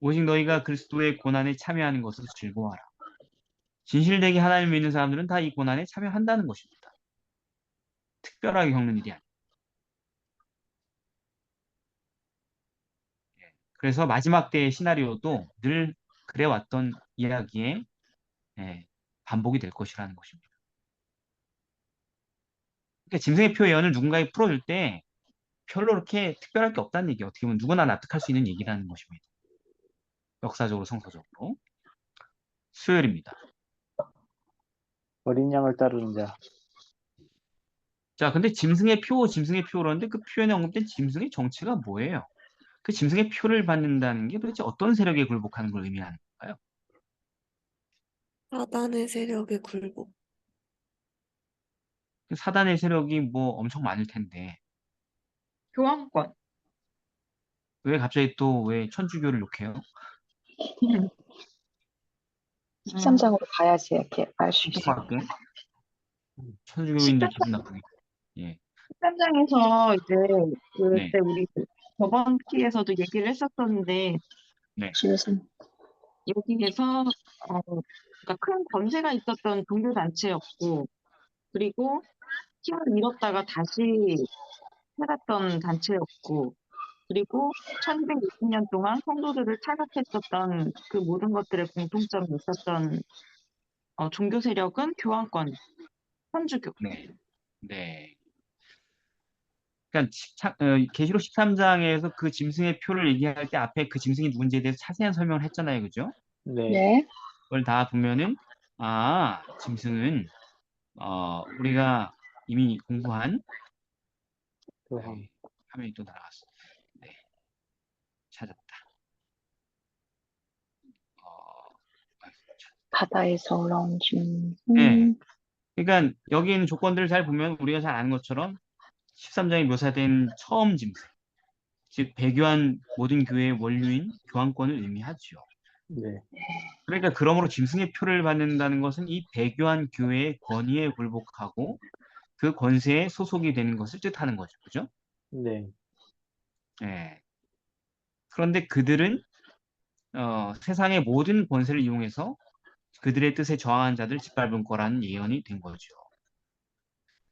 오직 너희가 그리스도의 고난에 참여하는 것으로 즐거워하라. 진실되게 하나님을 믿는 사람들은 다 이 고난에 참여한다는 것입니다. 특별하게 겪는 일이 아니에요. 그래서 마지막 때의 시나리오도 늘 그래왔던 이야기의 반복이 될 것이라는 것입니다. 그러니까 짐승의 표 예언을 누군가에게 풀어줄 때 별로 그렇게 특별할 게 없다는 얘기, 어떻게 보면 누구나 납득할 수 있는 얘기라는 것입니다. 역사적으로, 성서적으로. 수요일입니다. 어린 양을 따르는 자. 자, 근데 짐승의 표 그러는데 그 표현에 언급된 짐승의 정체가 뭐예요? 그 짐승의 표를 받는다는 게 도대체 어떤 세력에 굴복하는 걸 의미하는 건가요? 사단의 세력에 굴복. 그 사단의 세력이 뭐 엄청 많을 텐데 교환권. 왜 갑자기 또 왜 천주교를 욕해요? 13장으로 가야지 이렇게 알 수 엄청 있어요. 밖에 천주교인들 기분 나쁘게. 예, 13장에서 이제 네, 그때 우리 저번 기에서도 얘기를 했었었는데 네, 집에서 여기에서 그러니까 큰 권세가 있었던 종교 단체였고 그리고 힘을 잃었다가 다시 살았던 단체였고 그리고 1260년 동안 성도들을 타락했었던 그 모든 것들의 공통점이 있었던 종교 세력은 교황권, 천주교. 네, 네. 그러니까 계시록 13장에서 그 짐승의 표를 얘기할 때 앞에 그 짐승이 누군지에 대해서 자세한 설명을 했잖아요, 그죠? 네. 네, 그걸 다 보면은 짐승은 우리가 이미 공부한 교황. 화면이 또 날아갔어. 네, 찾았다. 아이고, 바다에서 올라온 짐승. 네. 그러니까 여기 있는 조건들을 잘 보면 우리가 잘 아는 것처럼 13장에 묘사된 처음 짐승, 즉 배교한 모든 교회의 원류인 교황권을 의미하죠. 네. 그러니까 그러므로 짐승의 표를 받는다는 것은 이 배교한 교회의 권위에 굴복하고 그 권세에 소속이 되는 것을 뜻하는 거죠. 그죠? 네. 예. 그런데 그들은 세상의 모든 권세를 이용해서 그들의 뜻에 저항한 자들을 짓밟은 거라는 예언이 된 거죠.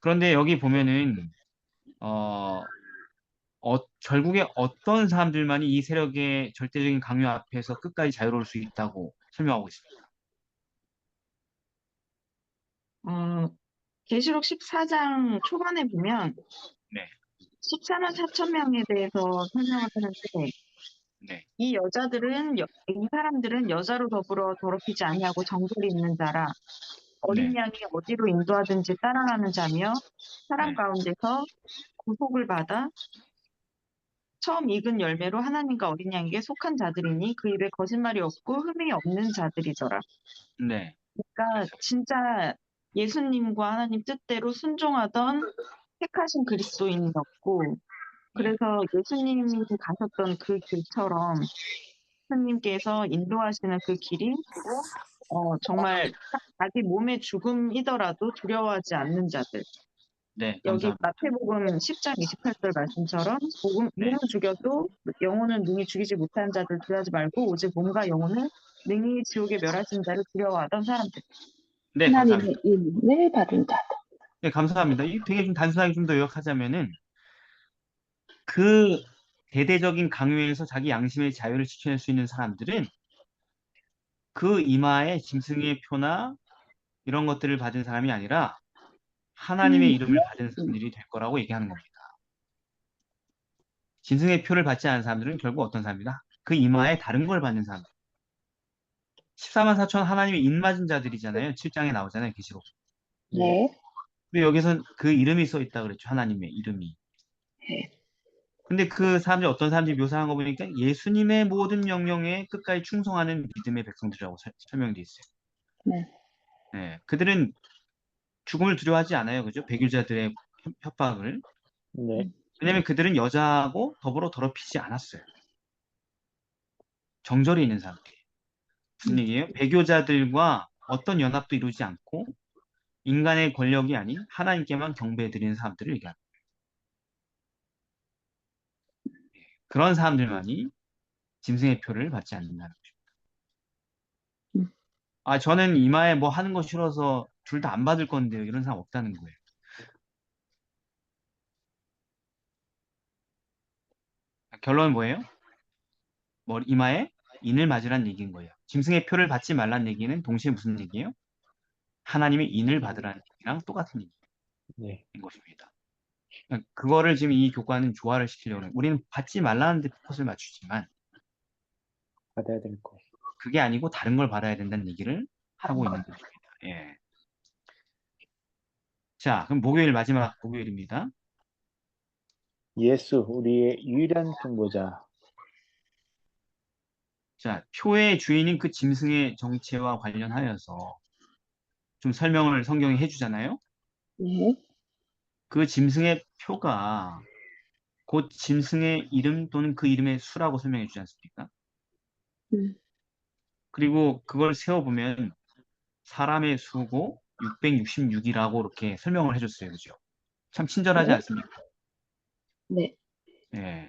그런데 여기 보면은 결국에 어떤 사람들만이 이 세력의 절대적인 강요 앞에서 끝까지 자유로울 수 있다고 설명하고 있습니다. 계시록 14장 초반에 보면 네, 14만 4천 명에 대해서 설명을 하는데 네, 이 사람들은 여자로 더불어 더럽히지 아니하고 정결이 있는 자라 어린 네, 양이 어디로 인도하든지 따라가는 자며 사람 네, 가운데서 구속을 받아 처음 익은 열매로 하나님과 어린 양에게 속한 자들이니 그 입에 거짓말이 없고 흠이 없는 자들이더라. 네, 그러니까 진짜 예수님과 하나님 뜻대로 순종하던 택하신 그리스도인이었고 그래서 예수님이 가셨던 그 길처럼 예수님께서 인도하시는 그 길이 정말 자기 몸의 죽음이더라도 두려워하지 않는 자들. 네, 여기 감사합니다. 마태복음 10장 28절 말씀처럼 네, 몸은 죽여도 영혼은 능히 죽이지 못하는 자들 두려워하지 말고 오직 몸과 영혼을 능히 지옥에 멸하신 자를 두려워하던 사람들. 네, 감사합니다. 하나님의 인을 받은 자들. 네, 감사합니다. 이 되게 좀 단순하게 좀 더 요약하자면은 그 대대적인 강요에서 자기 양심의 자유를 지켜낼 수 있는 사람들은 그 이마에 짐승의 표나 이런 것들을 받은 사람이 아니라 하나님의 이름을 받은 사람들이 될 거라고 얘기하는 겁니다. 짐승의 표를 받지 않은 사람들은 결국 어떤 사람이다? 그 이마에 다른 걸 받는 사람. 14만 4천 하나님의 인 맞은 자들이잖아요. 7장에 나오잖아요. 계시록. 네. 근데 여기선 그 이름이 써 있다 그랬죠. 하나님의 이름이. 네. 근데 그 사람들이 어떤 사람들이 묘사한 거 보니까 예수님의 모든 명령에 끝까지 충성하는 믿음의 백성들이라고 설명돼 있어요. 네. 예, 그들은 죽음을 두려워하지 않아요. 그죠? 백유자들의 협박을. 네. 왜냐면 그들은 여자하고 더불어 더럽히지 않았어요. 정절이 있는 사람들이에요. 무슨 얘기예요? 배교자들과 어떤 연합도 이루지 않고 인간의 권력이 아닌 하나님께만 경배해드리는 사람들을 얘기합니다. 그런 사람들만이 짐승의 표를 받지 않는다는 거죠. 음. 아, 저는 이마에 뭐 하는 거 싫어서 둘 다 안 받을 건데요. 이런 사람 없다는 거예요. 결론은 뭐예요? 이마에 인을 맞으란 얘기인 거예요. 짐승의 표를 받지 말란 얘기는 동시에 무슨 얘기예요? 하나님의 인을 받으라는 얘기랑 똑같은 얘기인 네. 것입니다. 그거를 지금 이 교과는 조화를 시키려고 해요. 우리는 받지 말라는 데 포커스를 맞추지만 받아야 될 거. 그게 아니고 다른 걸 받아야 된다는 얘기를 하고 있는 것입니다. 예. 자, 그럼 마지막 목요일입니다. 예수, 우리의 유일한 중보자. 자, 표의 주인인 그 짐승의 정체와 관련하여서 좀 설명을 성경이 해주잖아요. 네. 그 짐승의 표가 곧 짐승의 이름 또는 그 이름의 수라고 설명해 주지 않습니까? 음. 그리고 그걸 세어보면 사람의 수고 666이라고 이렇게 설명을 해줬어요. 그죠? 참 친절하지 네. 않습니까? 네. 예.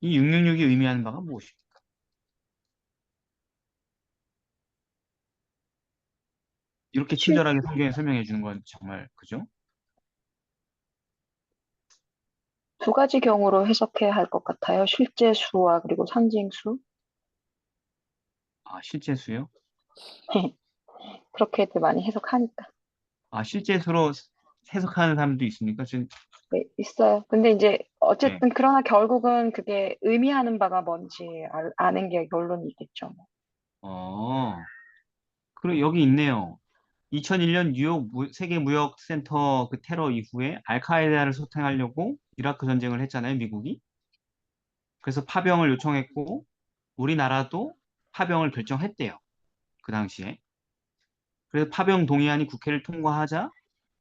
이 666이 의미하는 바가 무엇입니까? 이렇게 실, 친절하게 성경에 설명해 주는 건 정말, 그죠? 두 가지 경우로 해석해야 할 것 같아요. 실제 수와 그리고 상징 수. 아, 실제 수요? 그렇게들 많이 해석하니까. 아, 실제 수로 해석하는 사람도 있습니까? 지금, 네, 있어요. 근데 이제 네. 어쨌든 그러나 결국은 그게 의미하는 바가 뭔지 아는 게 결론이겠죠. 그리고 여기 있네요. 2001년 뉴욕 세계무역센터 그 테러 이후에 알카에다를 소탕하려고 이라크 전쟁을 했잖아요, 미국이. 그래서 파병을 요청했고, 우리나라도 파병을 결정했대요. 그 당시에. 그래서 파병 동의안이 국회를 통과하자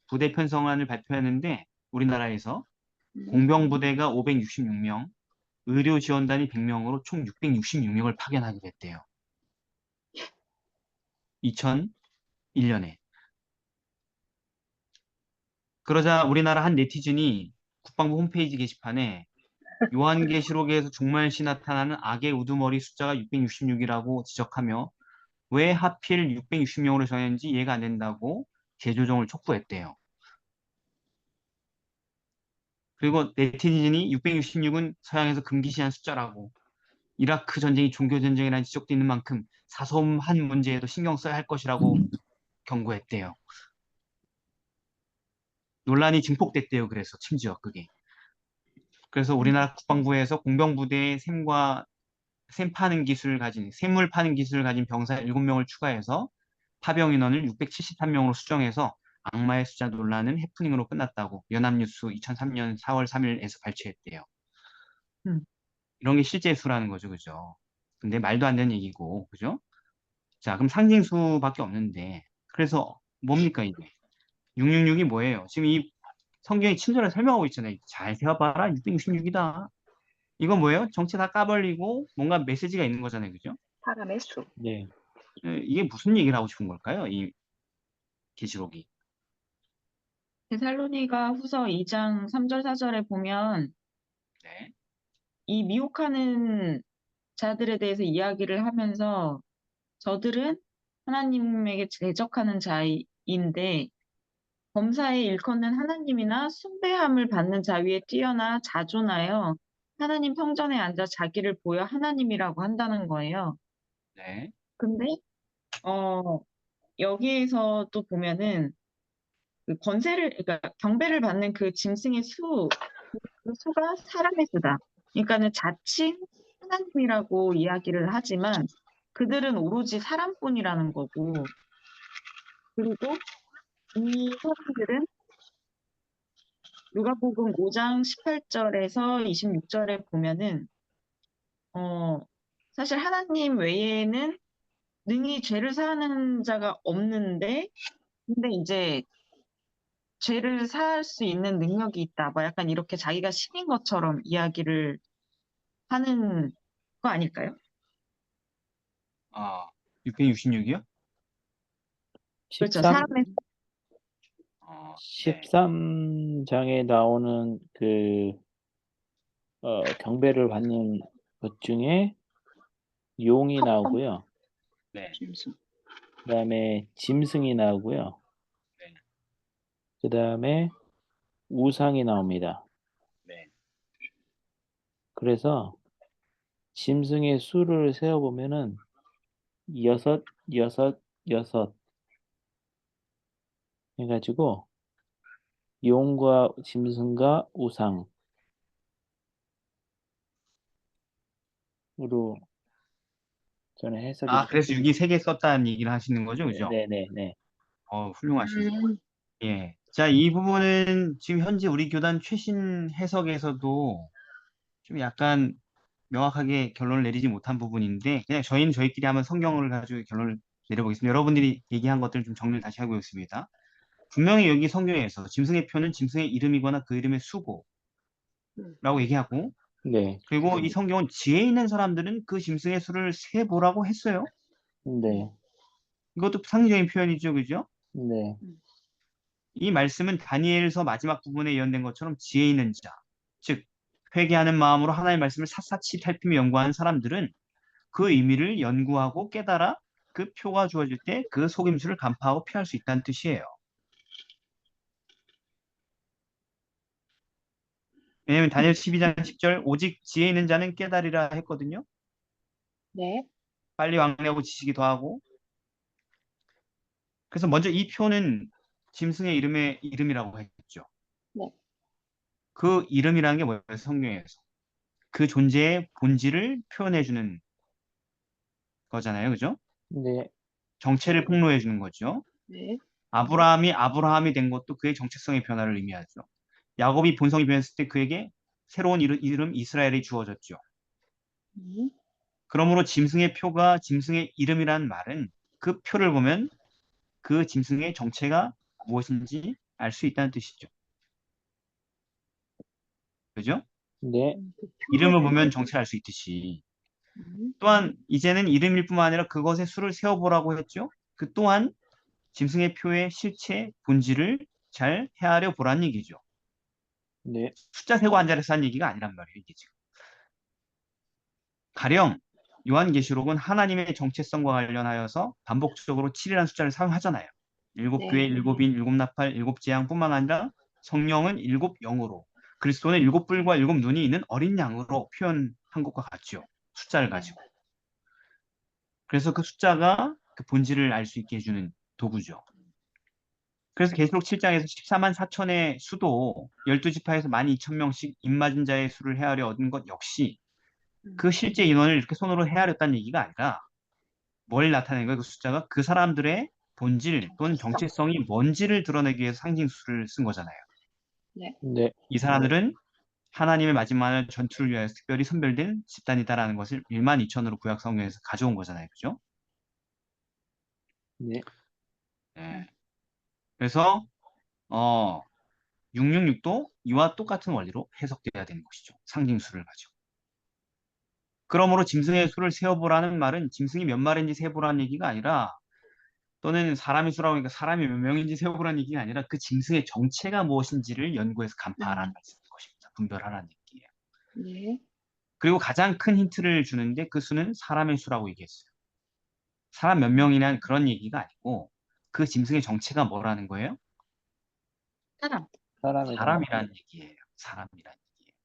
부대 편성안을 발표했는데, 우리나라에서 공병부대가 566명, 의료지원단이 100명으로 총 666명을 파견하게 됐대요. 2001년에. 그러자 우리나라 한 네티즌이 국방부 홈페이지 게시판에 요한계시록에서 종말시 나타나는 악의 우두머리 숫자가 666이라고 지적하며 왜 하필 660명으로 정했는지 이해가 안 된다고 재조정을 촉구했대요. 그리고 네티즌이 666은 서양에서 금기시한 숫자라고 이라크 전쟁이 종교전쟁이라는 지적도 있는 만큼 사소한 문제에도 신경 써야 할 것이라고 경고했대요. 논란이 증폭됐대요. 그래서 심지어 그게. 그래서 우리나라 국방부에서 공병부대에 샘물 파는 기술을 가진 병사 7명을 추가해서 파병 인원을 673명으로 수정해서 악마의 숫자 논란은 해프닝으로 끝났다고 연합뉴스 2003년 4월 3일에서 발췌했대요. 음. 이런 게 실제 수라는 거죠, 그죠? 근데 말도 안 되는 얘기고, 그죠? 자, 그럼 상징수밖에 없는데, 그래서 뭡니까 이게? 666이 뭐예요? 지금 이 성경이 친절하게 설명하고 있잖아요. 잘 세어봐라, 666이다. 이건 뭐예요? 정체 다 까버리고 뭔가 메시지가 있는 거잖아요, 그죠? 사람의 수. 네. 이게 무슨 얘기를 하고 싶은 걸까요? 이 계시록이. 데살로니가 후서 2장 3절 4절에 보면 네. 이 미혹하는 자들에 대해서 이야기를 하면서 저들은 하나님에게 대적하는 자인데 범사에 일컫는 하나님이나 숭배함을 받는 자위에 뛰어나 자존하여 하나님 성전에 앉아 자기를 보여 하나님이라고 한다는 거예요. 네. 근데 여기에서 또 보면은 그 그러니까 경배를 받는 그 짐승의 그 수가 사람의 수다. 그러니까는 자칭 하나님이라고 이야기를 하지만 그들은 오로지 사람뿐이라는 거고, 그리고 이 사람들은 누가복음 5장 18절에서 26절에 보면은 사실 하나님 외에는 능히 죄를 사하는 자가 없는데, 근데 이제 죄를 사할 수 있는 능력이 있다. 뭐 약간 이렇게 자기가 신인 것처럼 이야기를 하는 거 아닐까요? 666이요? 그렇죠. 13, 사람의 네. 13장에 나오는 경배를 받는 것 중에 용이 나오고요. 네. 그 다음에 짐승이 나오고요. 네. 그 다음에 우상이 나옵니다. 네. 그래서 짐승의 수를 세어보면은 6, 6, 6 해가지고 용과 짐승과 우상으로 저는 해석이 그래서 6이 3개 썼다는 얘기를 하시는 거죠, 그죠? 네네네. 훌륭하시네요. 예. 자, 이 부분은 지금 현재 우리 교단 최신 해석에서도 좀 약간 명확하게 결론을 내리지 못한 부분인데, 그냥 저희는 저희끼리 한번 성경을 가지고 결론을 내려보겠습니다. 여러분들이 얘기한 것들을 좀 정리를 다시 하고 있습니다. 분명히 여기 성경에서 짐승의 표는 짐승의 이름이거나 그 이름의 수고라고 얘기하고, 네. 그리고 이 성경은 지혜 있는 사람들은 그 짐승의 수를 세보라고 했어요. 네. 이것도 상징적인 표현이죠, 그죠? 네. 이 말씀은 다니엘서 마지막 부분에 예언된 것처럼 지혜 있는 자, 즉 회개하는 마음으로 하나님의 말씀을 샅샅이 살피며 연구하는 사람들은 그 의미를 연구하고 깨달아 그 표가 주어질 때 그 속임수를 간파하고 피할 수 있다는 뜻이에요. 왜냐하면 다니엘 12장 10절 오직 지혜 있는 자는 깨달으리라 했거든요. 네. 빨리 왕래하고 지식이 더하고. 그래서 먼저 이 표는 짐승의 이름이라고 했죠. 네. 그 이름이라는 게 뭐예요? 성경에서. 그 존재의 본질을 표현해주는 거잖아요. 그죠? 네. 정체를 폭로해주는 거죠. 네. 아브라함이 된 것도 그의 정체성의 변화를 의미하죠. 야곱이 본성이 변했을 때 그에게 새로운 이름 이스라엘이 주어졌죠. 그러므로 짐승의 표가 짐승의 이름이라는 말은 그 표를 보면 그 짐승의 정체가 무엇인지 알 수 있다는 뜻이죠. 그죠? 네. 이름을 보면 정체를 알 수 있듯이 또한 이제는 이름일 뿐만 아니라 그것의 수를 세어보라고 했죠. 그 또한 짐승의 표의 실체, 본질을 잘 헤아려 보라는 얘기죠. 네. 숫자 세고 앉아서 한 얘기가 아니란 말이에요. 이게 지금. 가령 요한계시록은 하나님의 정체성과 관련하여서 반복적으로 7이라는 숫자를 사용하잖아요. 7교회, 7인, 7나팔, 7재앙뿐만 아니라 성령은 7영으로 그리스도는 7뿔과 7눈이 있는 어린 양으로 표현한 것과 같죠. 숫자를 가지고. 그래서 그 숫자가 그 본질을 알 수 있게 해주는 도구죠. 그래서 계시록 7장에서 14만 4천의 수도 12지파에서 12,000명씩 입맞은 자의 수를 헤아려 얻은 것 역시 그 실제 인원을 이렇게 손으로 헤아렸다는 얘기가 아니라 뭘 나타내는 거예요? 그 숫자가 그 사람들의 본질 또는 정체성이 뭔지를 드러내기 위해서 상징수를 쓴 거잖아요. 네. 이 사람들은 하나님의 마지막 전투를 위하여 특별히 선별된 집단이다라는 것을 12,000으로 구약 성경에서 가져온 거잖아요. 그죠? 네. 네. 그래서 666도 이와 똑같은 원리로 해석돼야 되는 것이죠. 상징수를 가지고. 그러므로 짐승의 수를 세어보라는 말은 짐승이 몇 마리인지 세어보라는 얘기가 아니라 또는 사람의 수라고 하니까 사람이 몇 명인지 세어보라는 얘기가 아니라 그 짐승의 정체가 무엇인지를 연구해서 간파하라는 말씀인 것입니다. 분별하라는 얘기예요. 네. 그리고 가장 큰 힌트를 주는데 그 수는 사람의 수라고 얘기했어요. 사람 몇 명이냐는 그런 얘기가 아니고 그 짐승의 정체가 뭐라는 거예요? 사람이라는 얘기예요. 사람이라는 얘기예요.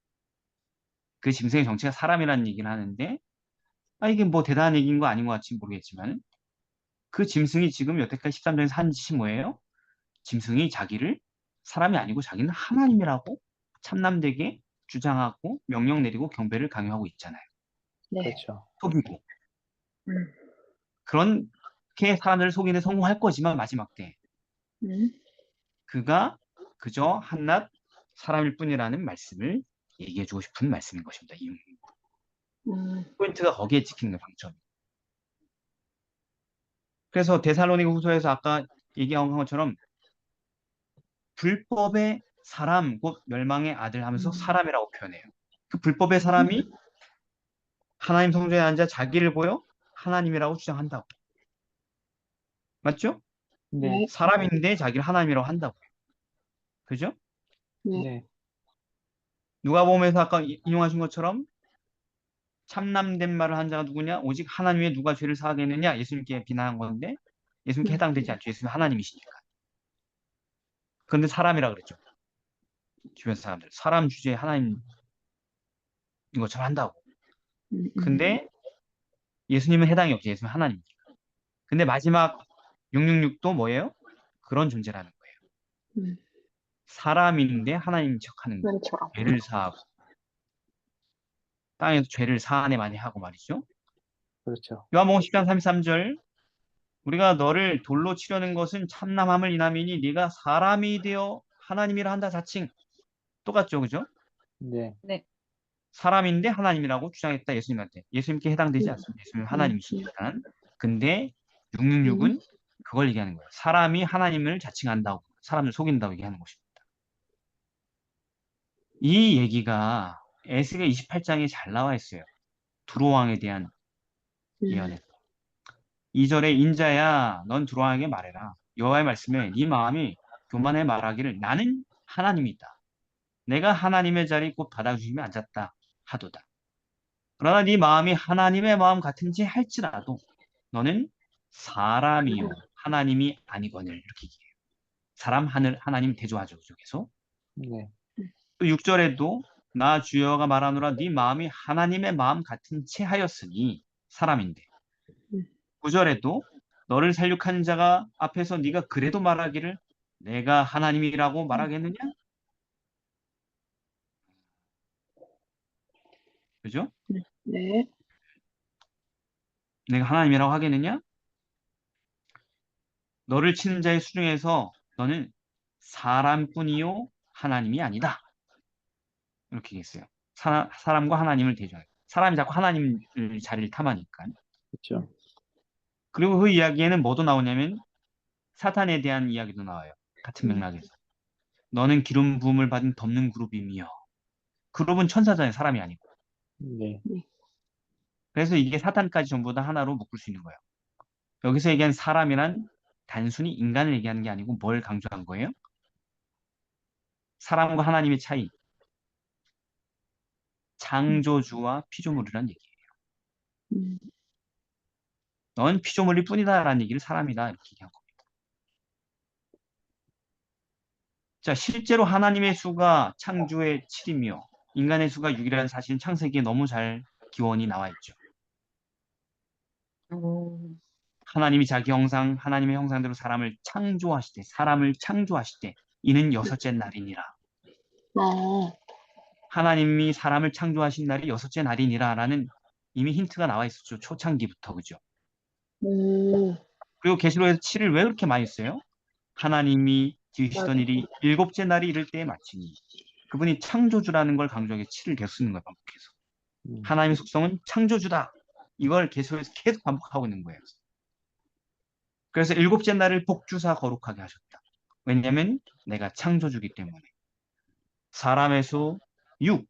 그 짐승의 정체가 사람이라는 얘기를 하는데 이게 뭐 대단한 얘기인 거 아닌 것 같지 모르겠지만 그 짐승이 지금 여태까지 13장에서 한 짓이 뭐예요? 짐승이 자기를 사람이 아니고 자기는 하나님이라고 참남되게 주장하고 명령 내리고 경배를 강요하고 있잖아요. 네. 그렇죠. 속이고. 음. 그렇게 사람들을 속이는 데 성공할 거지만 마지막 때 음. 그가 그저 한낱 사람일 뿐이라는 말씀을 얘기해주고 싶은 말씀인 것입니다. 이 포인트가 거기에 찍히는 거예요, 방점. 그래서 데살로니가 후서에서 아까 얘기한 것처럼 불법의 사람, 곧 멸망의 아들 하면서 사람이라고 표현해요. 그 불법의 사람이 하나님 성전에 앉아 자기를 보여 하나님이라고 주장한다고. 맞죠? 네. 사람인데 자기를 하나님이라고 한다고. 그죠? 네. 누가복음에서 아까 인용하신 것처럼 참남된 말을 한 자가 누구냐? 오직 하나님의 누가 죄를 사하겠느냐? 예수님께 비난한 건데 예수님께 해당되지 않죠. 예수님 하나님이시니까. 그런데 사람이라 그랬죠. 주변 사람들. 사람 주제에 하나님 것처럼 한다고. 근데 예수님은 해당이 없죠. 예수님은 하나님이니까. 근데 마지막 666도 뭐예요? 그런 존재라는 거예요. 사람인데 하나님 척하는 거예요. 그렇죠. 죄를 사하고 땅에서 죄를 사하네 많이 하고 말이죠. 그렇죠. 요한복음 10장 33절 우리가 너를 돌로 치려는 것은 참남함을 인함이니 네가 사람이 되어 하나님이라 한다 자칭. 똑같죠. 그죠? 네. 사람인데 하나님이라고 주장했다 예수님한테. 예수님께 해당되지 않습니다. 예수님은 하나님이시니까. 근데 666은 그걸 얘기하는 거예요. 사람이 하나님을 자칭한다고 사람을 속인다고 얘기하는 것입니다. 이 얘기가 에스겔 28장에 잘 나와 있어요. 두로왕에 대한 예언에서. 2절에 인자야 넌 두로왕에게 말해라. 여호와의 말씀에 네 마음이 교만해 말하기를 나는 하나님이다. 내가 하나님의 자리 곧 바다 중심에 앉았다 하도다. 그러나 네 마음이 하나님의 마음 같은지 할지라도 너는 사람이요 하나님이 아니거늘 이렇게 얘기해요. 사람 하나님 대조하죠. 계속. 네. 또 6절에도 나 주여가 말하노라 네 마음이 하나님의 마음 같은 채 하였으니 사람인데 9절에도 너를 살육한 자가 앞에서 네가 그래도 말하기를 내가 하나님이라고 말하겠느냐? 그죠? 네. 내가 하나님이라고 하겠느냐? 너를 치는 자의 수중에서 너는 사람뿐이요 하나님이 아니다. 이렇게 얘기했어요. 사람과 하나님을 대조해요. 사람이 자꾸 하나님 자리를 탐하니까. 그렇죠. 그리고 그 이야기에는 뭐도 나오냐면 사탄에 대한 이야기도 나와요. 같은 맥락에서. 너는 기름 부음을 받은 덮는 그룹이며 그룹은 천사잖아요. 사람이 아니고. 네. 그래서 이게 사탄까지 전부 다 하나로 묶을 수 있는 거예요. 여기서 얘기한 사람이란 단순히 인간을 얘기하는 게 아니고 뭘 강조한 거예요? 사람과 하나님의 차이. 창조주와 피조물이란 얘기예요. 넌 피조물일 뿐이다라는 얘기를 사람이다 이렇게 얘기한 겁니다. 자, 실제로 하나님의 수가 창조의 7이며 인간의 수가 6이라는 사실은 창세기에 너무 잘 기원이 나와 있죠. 하나님이 자기 형상, 하나님의 형상대로 사람을 창조하시되, 사람을 창조하시되, 이는 여섯째 날이니라. 하나님이 사람을 창조하신 날이 여섯째 날이니라라는 이미 힌트가 나와 있었죠. 초창기부터, 그죠? 그리고 계시록에서 7을 왜 그렇게 많이 써요? 하나님이 지으시던 일이 일곱째 날이 이를 때에 마치니. 그분이 창조주라는 걸 강조하게 7을 계속 쓰는 거예요, 반복해서. 하나님의 속성은 창조주다. 이걸 계속해서 계속 반복하고 있는 거예요. 그래서 일곱째 날을 복주사 거룩하게 하셨다. 왜냐하면 내가 창조주기 때문에. 사람의 수 6,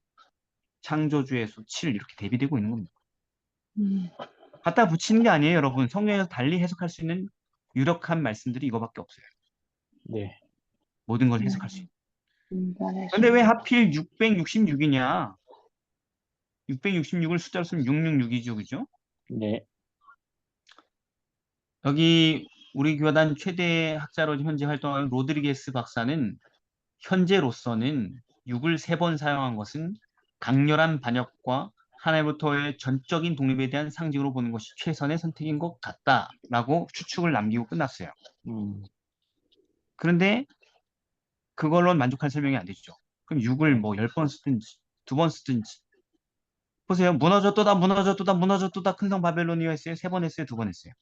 창조주의 수 7 이렇게 대비되고 있는 겁니다. 갖다 붙이는 게 아니에요, 여러분. 성경에서 달리 해석할 수 있는 유력한 말씀들이 이거밖에 없어요. 네. 모든 걸 해석할 수 있는. 근데 왜 하필 666이냐? 666을 숫자로 쓰면 666이죠, 그죠? 네. 여기 우리 교단 최대 학자로 현재 활동하는 로드리게스 박사는 현재로서는 6을 3번 사용한 것은 강렬한 반역과 하나님부터의 전적인 독립에 대한 상징으로 보는 것이 최선의 선택인 것 같다라고 추측을 남기고 끝났어요. 그런데 그걸로 만족할 설명이 안 되죠. 그럼 6을 뭐 10번 쓰든지 2번 쓰든지 보세요. 무너졌도다, 무너졌도다, 무너졌도다. 큰 성 바벨론이요 했어요. 3번 했어요. 2번 했어요.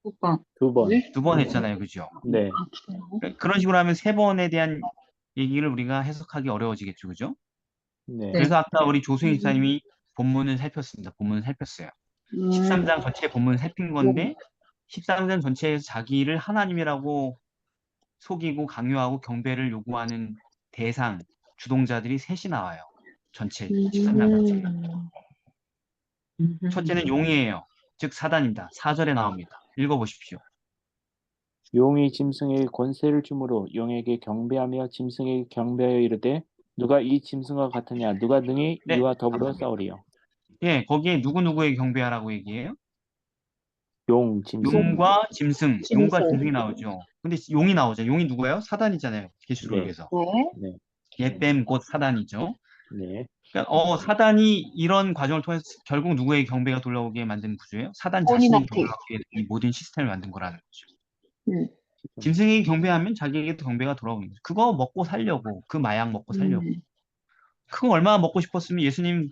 9번. 2번. 네? 2번 했잖아요. 그죠? 네. 그런 식으로 하면 3번에 대한 얘기를 우리가 해석하기 어려워지겠죠. 그죠? 네. 그래서 아까 우리 조승희 집사님이 본문을 살폈습니다. 본문을 살폈어요. 13장 전체 본문을 살핀 건데 13장 전체에서 자기를 하나님이라고 속이고 강요하고 경배를 요구하는 대상, 주동자들이 셋이 나와요. 전체 13장 전체에. 첫째는 용이에요. 즉 사단입니다. 4절에 나옵니다. 읽어보십시오. 용이 짐승에게 권세를 주므로 용에게 경배하며 짐승에게 경배하여 이르되 누가 이 짐승과 같으냐 누가 능히 네. 이와 더불어 싸우리요. 예, 거기에 누구누구에게 경배하라고 얘기해요? 용, 짐승. 용과 짐승, 짐승. 용과 짐승이 나오죠. 근데 용이 나오죠. 용이 누구예요? 사단이잖아요. 계시록에서. 네. 네. 예뱀 곧 사단이죠. 네. 그러니까 사단이 이런 과정을 통해서 결국 누구에게 경배가 돌아오게 만든 구조예요? 사단 자신이 본인한테. 돌아오게 이 모든 시스템을 만든 거라는 거죠. 음. 짐승에게 경배하면 자기에게도 경배가 돌아오는 거죠. 그거 먹고 살려고, 그 마약 먹고 살려고. 그거 얼마나 먹고 싶었으면 예수님을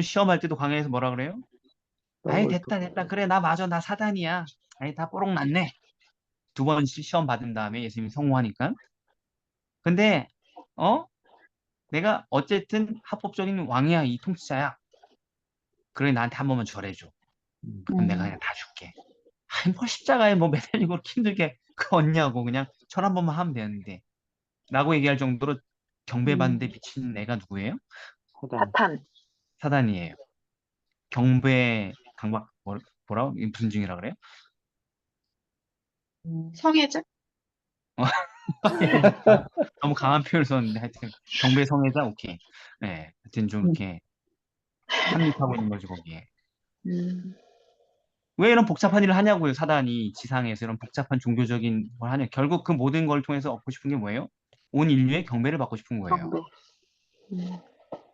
시험할 때도 광야에서 뭐라 그래요? 아이 됐다 됐다 그래 나 맞아 나 사단이야. 아이 다 뽀록 났네. 2번 시험 받은 다음에 예수님이 성공하니까. 근데 내가 어쨌든 합법적인 왕이야 이 통치자야. 그래 나한테 한 번만 절해줘. 그럼 내가 그냥 다 줄게. 아니 뭐 십자가에 뭐 매달리고 그렇게 힘들게 그거 얻냐고 그냥 절 한 번만 하면 되는데 라고 얘기할 정도로 경배받는데 미친 애가 누구예요? 사단. 사탄. 사단이에요. 경배 강박 뭐라고? 이게 무슨 증이라 그래요? 성애자? 너무 강한 표현을 썼는데 하여튼 경배 성애자 오케이. 네, 하여튼 좀 이렇게 참입하고 있는 거죠 거기에. 왜 이런 복잡한 일을 하냐고요 사단이 지상에서 이런 복잡한 종교적인 걸 하냐. 결국 그 모든 걸 통해서 얻고 싶은 게 뭐예요? 온 인류의 경배를 받고 싶은 거예요. 경배.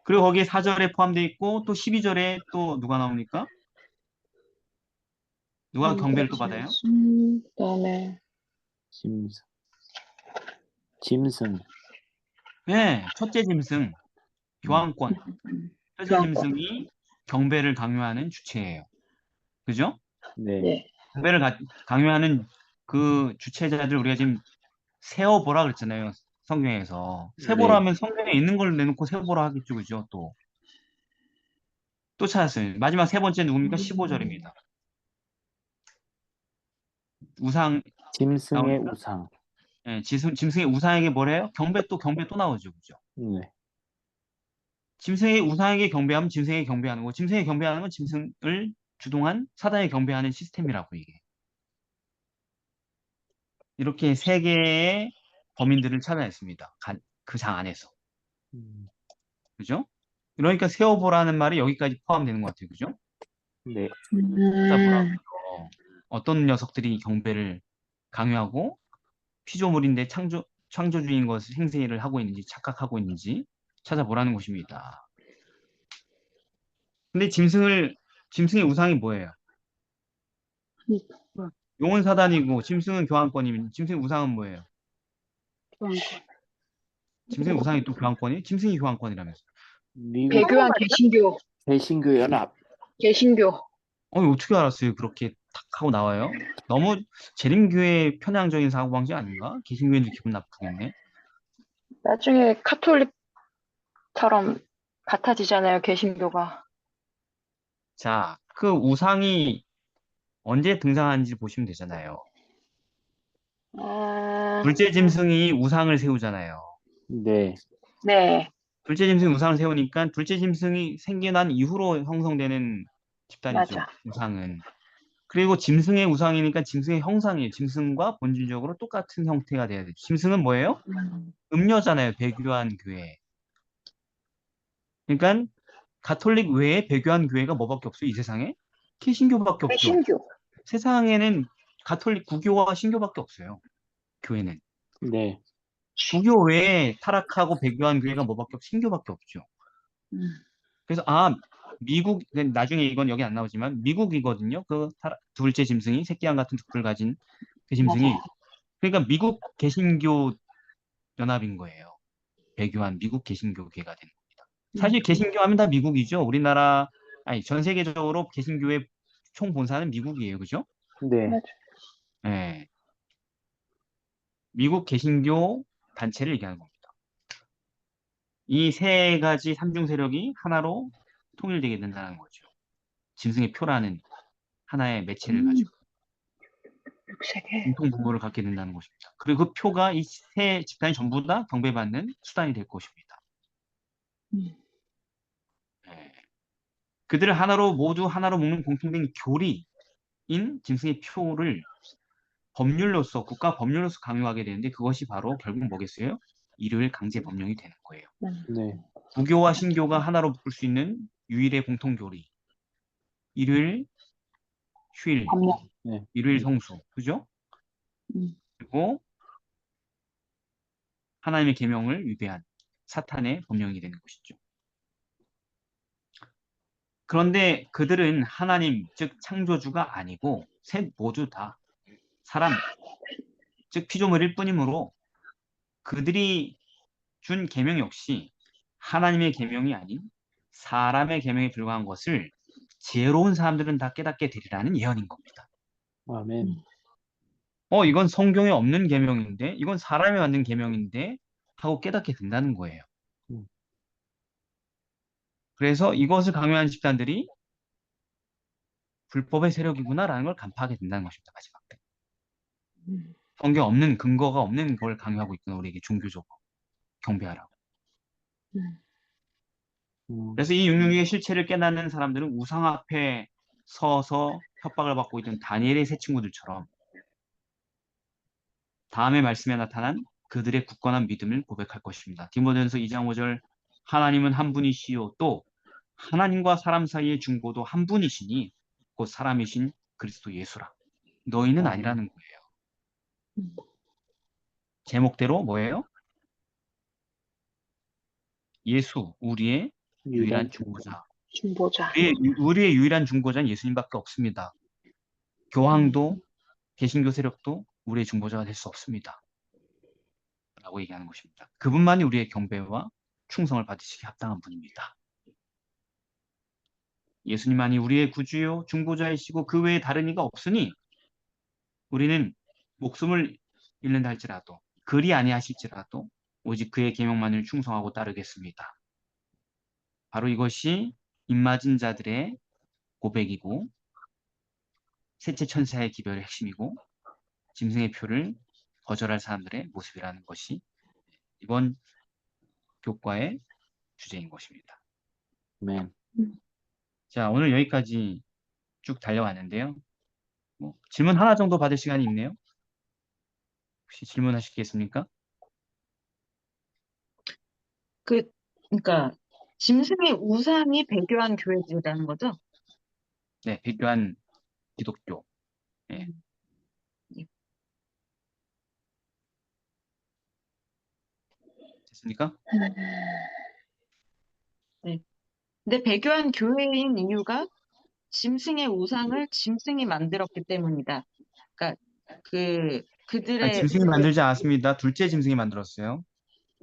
그리고 거기에 4절에 포함되어 있고 또 12절에 또 누가 나옵니까? 누가 경배를 또 받아요? 그다음에 짐승. 짐승. 네, 첫째 짐승 교환권. 첫째 교환권. 짐승이 경배를 강요하는 주체예요. 그죠? 네. 네. 경배를 강요하는 그 주체자들 우리가 지금 세어보라 그랬잖아요. 성경에서. 세보라 하면 성경에 있는 걸 내놓고 세보라 하겠죠. 그죠? 또 찾았어요. 마지막 세 번째 누굽니까? 15절입니다. 우상, 짐승의 나옵니까? 우상. 예, 짐승의 우상에게 뭐래요? 경배 또 나오죠. 그죠? 네. 짐승의 우상에게 경배하면 짐승에게 경배하는 거. 짐승에게 경배하는 건 짐승을 주동한 사단에 경배하는 시스템이라고 이게. 이렇게 세 개의 범인들을 찾아냈습니다. 그 장 안에서. 그죠? 그러니까 세어보라는 말이 여기까지 포함되는 것 같아요. 그죠? 네. 찾아보라고요. 어떤 녀석들이 경배를 강요하고 피조물인데 창조주인 것을 행세를 하고 있는지 착각하고 있는지 찾아보라는 것입니다. 근데 짐승의 우상이 뭐예요? 용은 사단이고 짐승은 교환권이면 짐승의 우상은 뭐예요? 짐승의 우상이 또 교환권이? 짐승이 교환권이라면서. 미국 배교한 개신교. 개신교 연합. 개신교. 어떻게 알았어요? 그렇게 탁 하고 나와요? 너무 재림교회 편향적인 사고방식 아닌가? 개신교인들 기분 나쁘겠네. 나중에 카톨릭처럼 같아지잖아요, 개신교가. 자, 그 우상이 언제 등장하는지 보시면 되잖아요. 둘째 짐승이 우상을 세우잖아요. 네. 네. 둘째 짐승이 우상을 세우니까 둘째 짐승이 생겨난 이후로 형성되는 집단이죠. 맞아. 우상은. 그리고 짐승의 우상이니까 짐승의 형상이에요. 짐승과 본질적으로 똑같은 형태가 돼야 돼요. 짐승은 뭐예요? 음녀잖아요. 배교한 교회. 그러니까 가톨릭 외에 배교한 교회가 뭐밖에 없어요? 이 세상에? 개신교밖에 없죠. 개신교. 세상에는 가톨릭 구교와 신교밖에 없어요. 교회는. 네. 구교 외에 타락하고 배교한 교회가 뭐밖에 없고 신교밖에 없죠. 그래서 미국 나중에 이건 여기 안 나오지만 미국이거든요. 그 둘째 짐승이 새끼양 같은 두뿔 가진 그 짐승이. 맞아요. 그러니까 미국 개신교 연합인 거예요. 배교한 미국 개신교계가 되는 겁니다. 사실 개신교 하면 다 미국이죠. 우리나라, 아니, 전 세계적으로 개신교의 총 본사는 미국이에요. 그죠? 네. 맞아요. 예. 미국 개신교 단체를 얘기하는 겁니다. 이 세 가지 삼중 세력이 하나로 통일되게 된다는 거죠. 짐승의 표라는 하나의 매체를 가지고 육색에. 공통 분모를 갖게 된다는 것입니다. 그리고 그 표가 이 세 집단이 전부 다 경배받는 수단이 될 것입니다. 음. 예. 그들을 하나로 모두 하나로 묶는 공통된 교리인 짐승의 표를 법률로서 국가 법률로서 강요하게 되는데 그것이 바로 결국 뭐겠어요? 일요일 강제 법령이 되는 거예요. 네. 부교와 신교가 하나로 묶을 수 있는 유일의 공통 교리. 일요일 휴일, 법령. 네. 일요일 성수, 그죠? 음. 그리고 하나님의 계명을 위배한 사탄의 법령이 되는 것이죠. 그런데 그들은 하나님, 즉 창조주가 아니고 셋 모두 다 사람, 즉 피조물일 뿐이므로 그들이 준 계명 역시 하나님의 계명이 아닌 사람의 계명에 불과한 것을 지혜로운 사람들은 다 깨닫게 되리라는 예언인 겁니다. 아멘. 이건 성경에 없는 계명인데, 이건 사람이 만든 계명인데 하고 깨닫게 된다는 거예요. 음. 그래서 이것을 강요하는 집단들이 불법의 세력이구나라는 걸 간파하게 된다는 것입니다. 마지막 때. 음. 성경 없는 근거가 없는 걸 강요하고 있구나. 우리에게 종교적으로 경배하라고. 그래서 이 666의 실체를 깨닫는 사람들은 우상 앞에 서서 협박을 받고 있던 다니엘의 세 친구들처럼 다음의 말씀에 나타난 그들의 굳건한 믿음을 고백할 것입니다. 디모데전서 2장 5절 하나님은 한 분이시요 또 하나님과 사람 사이의 중보도 한 분이시니 곧 사람이신 그리스도 예수라. 너희는 아멘. 아니라는 거예요. 제목대로 뭐예요? 예수, 우리의 유일한 중보자. 중보자. 우리의 유일한 중보자는 예수님밖에 없습니다. 교황도 개신교 세력도 우리의 중보자가 될 수 없습니다. 라고 얘기하는 것입니다. 그분만이 우리의 경배와 충성을 받으시기 합당한 분입니다. 예수님만이 우리의 구주요 중보자이시고 그 외에 다른 이가 없으니 우리는 목숨을 잃는다 할지라도 그리 아니하실지라도 오직 그의 계명만을 충성하고 따르겠습니다. 바로 이것이 입맞은 자들의 고백이고 셋째 천사의 기별의 핵심이고 짐승의 표를 거절할 사람들의 모습이라는 것이 이번 교과의 주제인 것입니다. 아멘. 자, 오늘 여기까지 쭉 달려왔는데요. 질문 하나 정도 받을 시간이 있네요. 혹시 질문하시겠습니까? 그러니까 짐승의 우상이 배교한 교회들이라는 거죠? 네, 비교한 기독교. 네. 됐습니까? 네. 근데 배교한 교회인 이유가 짐승의 우상을 짐승이 만들었기 때문이다. 그러니까 아니, 그들의 짐승이 만들지 않았습니다. 둘째 짐승이 만들었어요.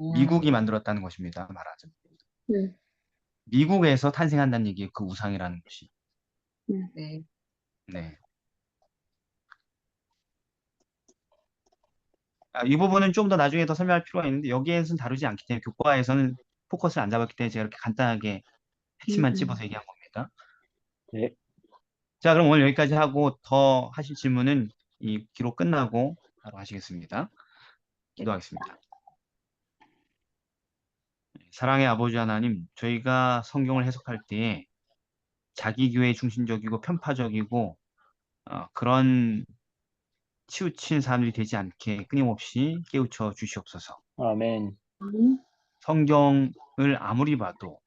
음, 미국이 만들었다는 것입니다. 말하자면. 음. 미국에서 탄생한다는 얘기예요. 그 우상이라는 것이. 네. 네. 이 부분은 좀 더 나중에 더 설명할 필요가 있는데 여기에서는 다루지 않기 때문에 교과에서는 포커스를 안 잡았기 때문에 제가 이렇게 간단하게 핵심만 찝어서 얘기한 겁니다. 네. 자, 그럼 오늘 여기까지 하고 더 하실 질문은 이 기록 끝나고 바로 하시겠습니다. 기도하겠습니다. 사랑의 아버지 하나님, 저희가 성경을 해석할 때에 자기 교회 중심적이고 편파적이고 그런 치우친 사람들이 되지 않게 끊임없이 깨우쳐 주시옵소서. 아멘. 성경을 아무리 봐도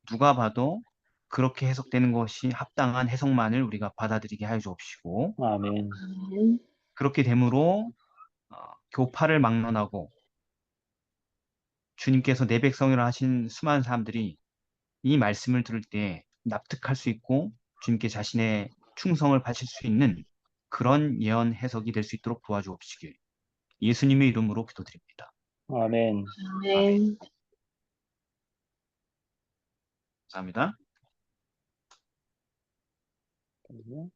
누가 봐도 그렇게 해석되는 것이 합당한 해석만을 우리가 받아들이게 하여 주옵시고 아멘. 그렇게 되므로 교파를 막론하고 주님께서 내 백성이라 하신 수많은 사람들이 이 말씀을 들을 때 납득할 수 있고 주님께 자신의 충성을 바칠 수 있는 그런 예언 해석이 될 수 있도록 도와주옵시길 예수님의 이름으로 기도드립니다. 아멘. 아멘. 감사합니다. 잠시만요.